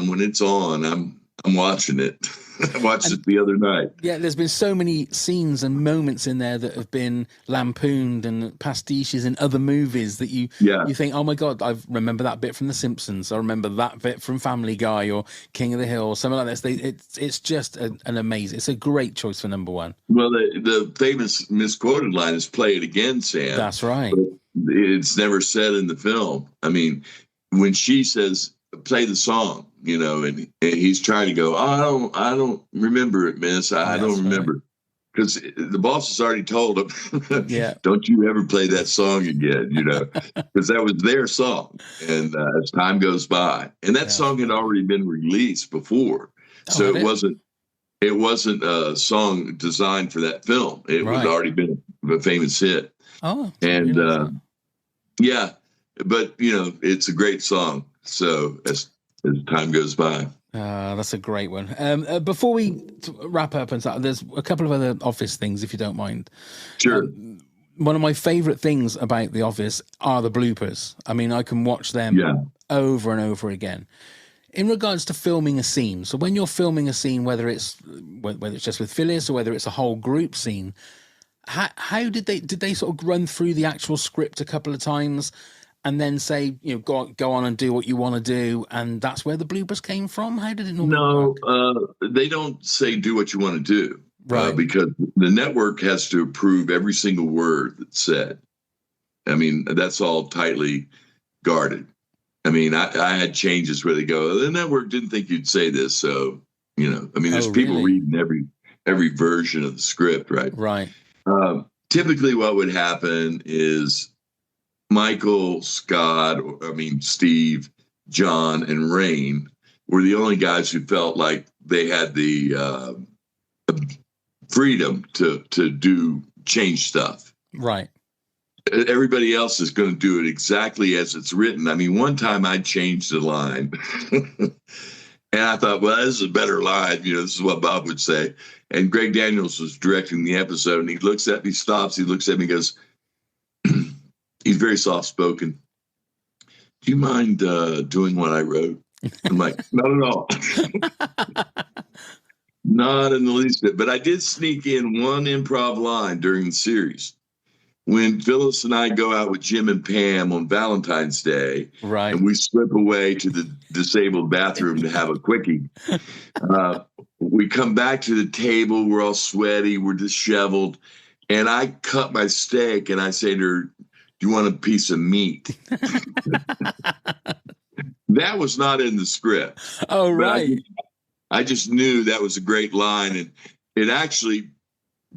when it's on, I'm watching it. I watched it the other night. Yeah, there's been so many scenes and moments in there that have been lampooned and pastiches in other movies that you think, oh my God, I remember that bit from The Simpsons. I remember that bit from Family Guy or King of the Hill or something like this. It's just an amazing. It's a great choice for number one. Well, the famous misquoted line is "Play it again, Sam." That's right. But it's never said in the film. I mean, when she says, play the song, and he's trying to go, oh, I don't remember it, miss. I don't remember. Because the boss has already told him, don't you ever play that song again, because that was their song. And as time goes by, and that song had already been released before. So it wasn't a song designed for that film. It was already been a famous hit. Oh, and but it's a great song. So as time goes by. That's a great one. Before we wrap up and stuff, there's a couple of other Office things, if you don't mind. Sure. One of my favorite things about The Office are the bloopers. I mean, I can watch them over and over again. In regards to filming a scene, so when you're filming a scene, whether it's just with Phyllis or whether it's a whole group scene, how did they sort of run through the actual script a couple of times and then say, go on and do what you want to do, and that's where the bloopers came from? How did it normally work? They don't say do what you want to do. Right. Because the network has to approve every single word that's said. I mean, that's all tightly guarded. I mean, I had changes where they go, the network didn't think you'd say this. So, I mean, there's people reading every version of the script, right? Right. Typically what would happen is Michael, Scott, Steve, John, and Rain were the only guys who felt like they had the freedom to change stuff. Right. Everybody else is going to do it exactly as it's written. I mean, one time I changed the line and I thought, well, this is a better line. This is what Bob would say. And Greg Daniels was directing the episode and he looks at me, stops. He looks at me, goes, he's very soft spoken. Do you mind doing what I wrote? I'm like, not at all. Not in the least bit. But I did sneak in one improv line during the series. When Phyllis and I go out with Jim and Pam on Valentine's Day, right, and we slip away to the disabled bathroom to have a quickie, we come back to the table. We're all sweaty. We're disheveled. And I cut my steak and I say to her, do you want a piece of meat? That was not in the script. Oh, right. I just knew that was a great line. And it actually...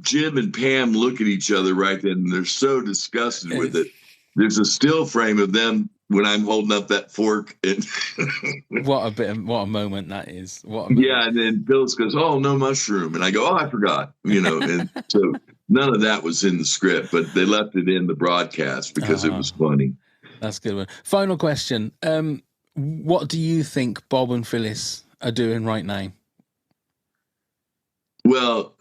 Jim and Pam look at each other right then, and they're so disgusted with it. There's a still frame of them when I'm holding up that fork. And what a moment that is. Yeah, and then Phyllis goes, "Oh, no mushroom," and I go, "Oh, I forgot." And so none of that was in the script, but they left it in the broadcast because it was funny. That's a good one. Final question: what do you think Bob and Phyllis are doing right now? Well.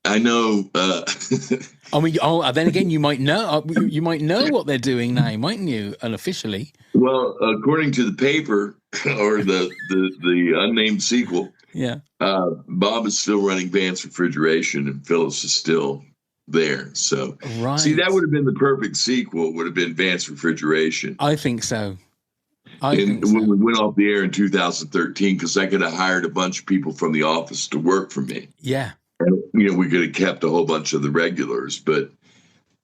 I know. I mean, then again, you might know. You might know what they're doing now, mightn't you? Unofficially. Well, according to the paper or the unnamed sequel, yeah, Bob is still running Vance Refrigeration, and Phyllis is still there. So, right. See, that would have been the perfect sequel. Would have been Vance Refrigeration. I think so. When we went off the air in 2013, because I could have hired a bunch of people from the office to work for me. Yeah. And, we could have kept a whole bunch of the regulars. But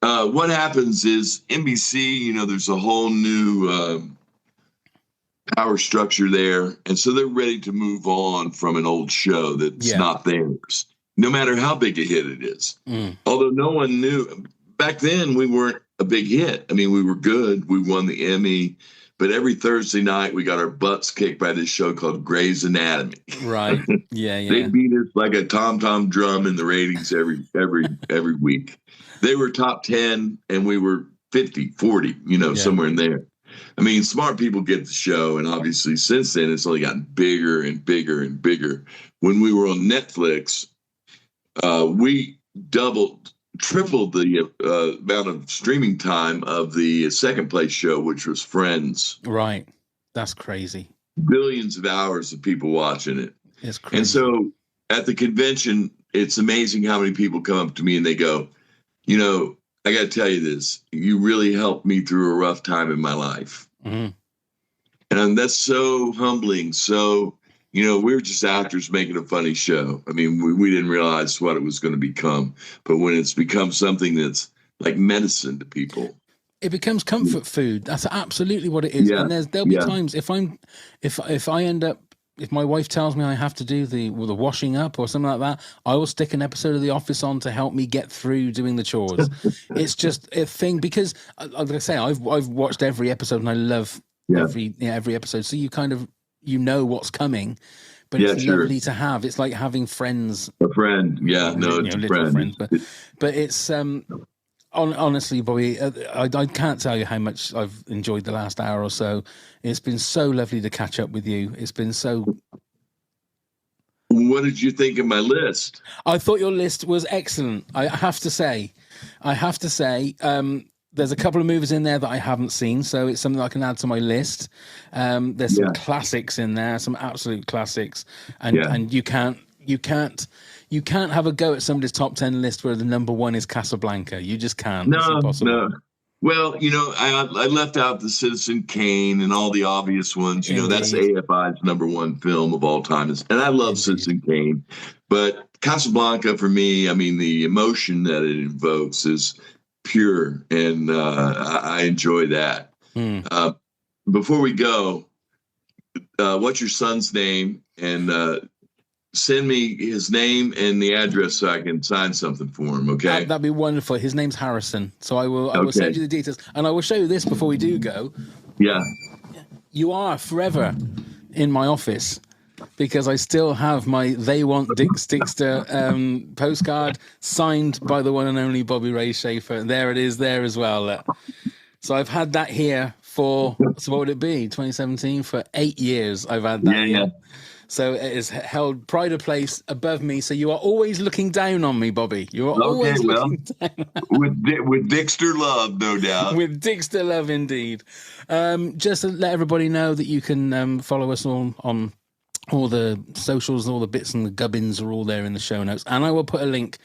what happens is NBC, there's a whole new power structure there. And so they're ready to move on from an old show that's not theirs, no matter how big a hit it is. Although no one knew. Back then, we weren't a big hit. I mean, we were good. We won the Emmy. But every Thursday night, we got our butts kicked by this show called Grey's Anatomy. Right. Yeah. They beat us like a tom-tom drum in the ratings every week. They were top 10, and we were 50, 40, somewhere in there. I mean, smart people get the show, and obviously since then, it's only gotten bigger and bigger and bigger. When we were on Netflix, we tripled the amount of streaming time of the second place show, which was Friends. Right. That's crazy. Billions of hours of people watching it. It's crazy. And so at the convention, it's amazing how many people come up to me and they go, I got to tell you this, you really helped me through a rough time in my life. Mm-hmm. And that's so humbling. So, we were just actors making a funny show. I mean, we didn't realize what it was going to become. But when it's become something that's like medicine to people, it becomes comfort food. That's absolutely what it is. Yeah. And there'll be times if my wife tells me I have to do the washing up or something like that, I will stick an episode of The Office on to help me get through doing the chores. It's just a thing because, like I say, I've watched every episode and I love every episode. So you kind of what's coming, but it's lovely to have. It's like having friends. A friend, it's a friend. Friends, but it's honestly, Bobby, I can't tell you how much I've enjoyed the last hour or so. It's been so lovely to catch up with you. It's been so. What did you think of my list? I thought your list was excellent. I have to say, there's a couple of movies in there that I haven't seen, so it's something that I can add to my list. There's some classics in there, some absolute classics, and you can't have a go at somebody's top 10 list where the number one is Casablanca. You just can't. No, it's impossible. no. Well, I left out the Citizen Kane and all the obvious ones. That's AFI's #1 film of all time. And I love Citizen Kane. But Casablanca, for me, I mean, the emotion that it invokes is pure. And I enjoy that. Before we go, what's your son's name? And send me his name and the address so I can sign something for him, okay? That'd be wonderful. His name's Harrison. So I will send you the details. And I will show you this before we do go. Yeah. You are forever in my office because I still have my They Want Dick Stickster postcard signed by the one and only Bobby Ray Shafer. And there it is there as well. So I've had that here for, so what would it be, 2017? For 8 years I've had that here. Yeah. So it is held pride of place above me. So you are always looking down on me, Bobby. You are always looking down. with Dickster love, no doubt. With Dickster love, indeed. Just to let everybody know that you can follow us all on all the socials, all the bits and the gubbins are all there in the show notes. And I will put a link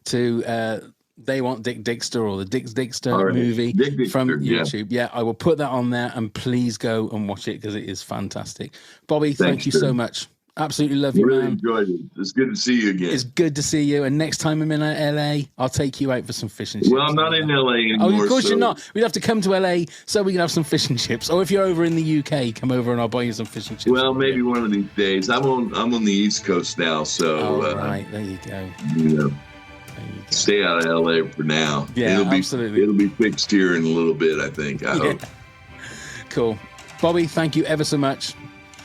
to They Want Dick Dickster or the Dick Dickster movie from YouTube. Yeah, I will put that on there, and please go and watch it because it is fantastic. Bobby, thank you so much. Absolutely love you, really man. Enjoyed it. It's good to see you again. It's good to see you. And next time I'm in LA, I'll take you out for some fish and chips. Well, I'm not in LA anymore. Oh, of course you're not. We'd have to come to LA so we can have some fish and chips. Or if you're over in the UK, come over and I'll buy you some fish and chips. Well, maybe one of these days. I'm on the East Coast now, so right, there you go. Stay out of LA for now. Yeah, absolutely. It'll be fixed here in a little bit, I think. I hope. Cool. Bobby, thank you ever so much.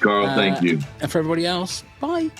Carl, thank you. And for everybody else, bye.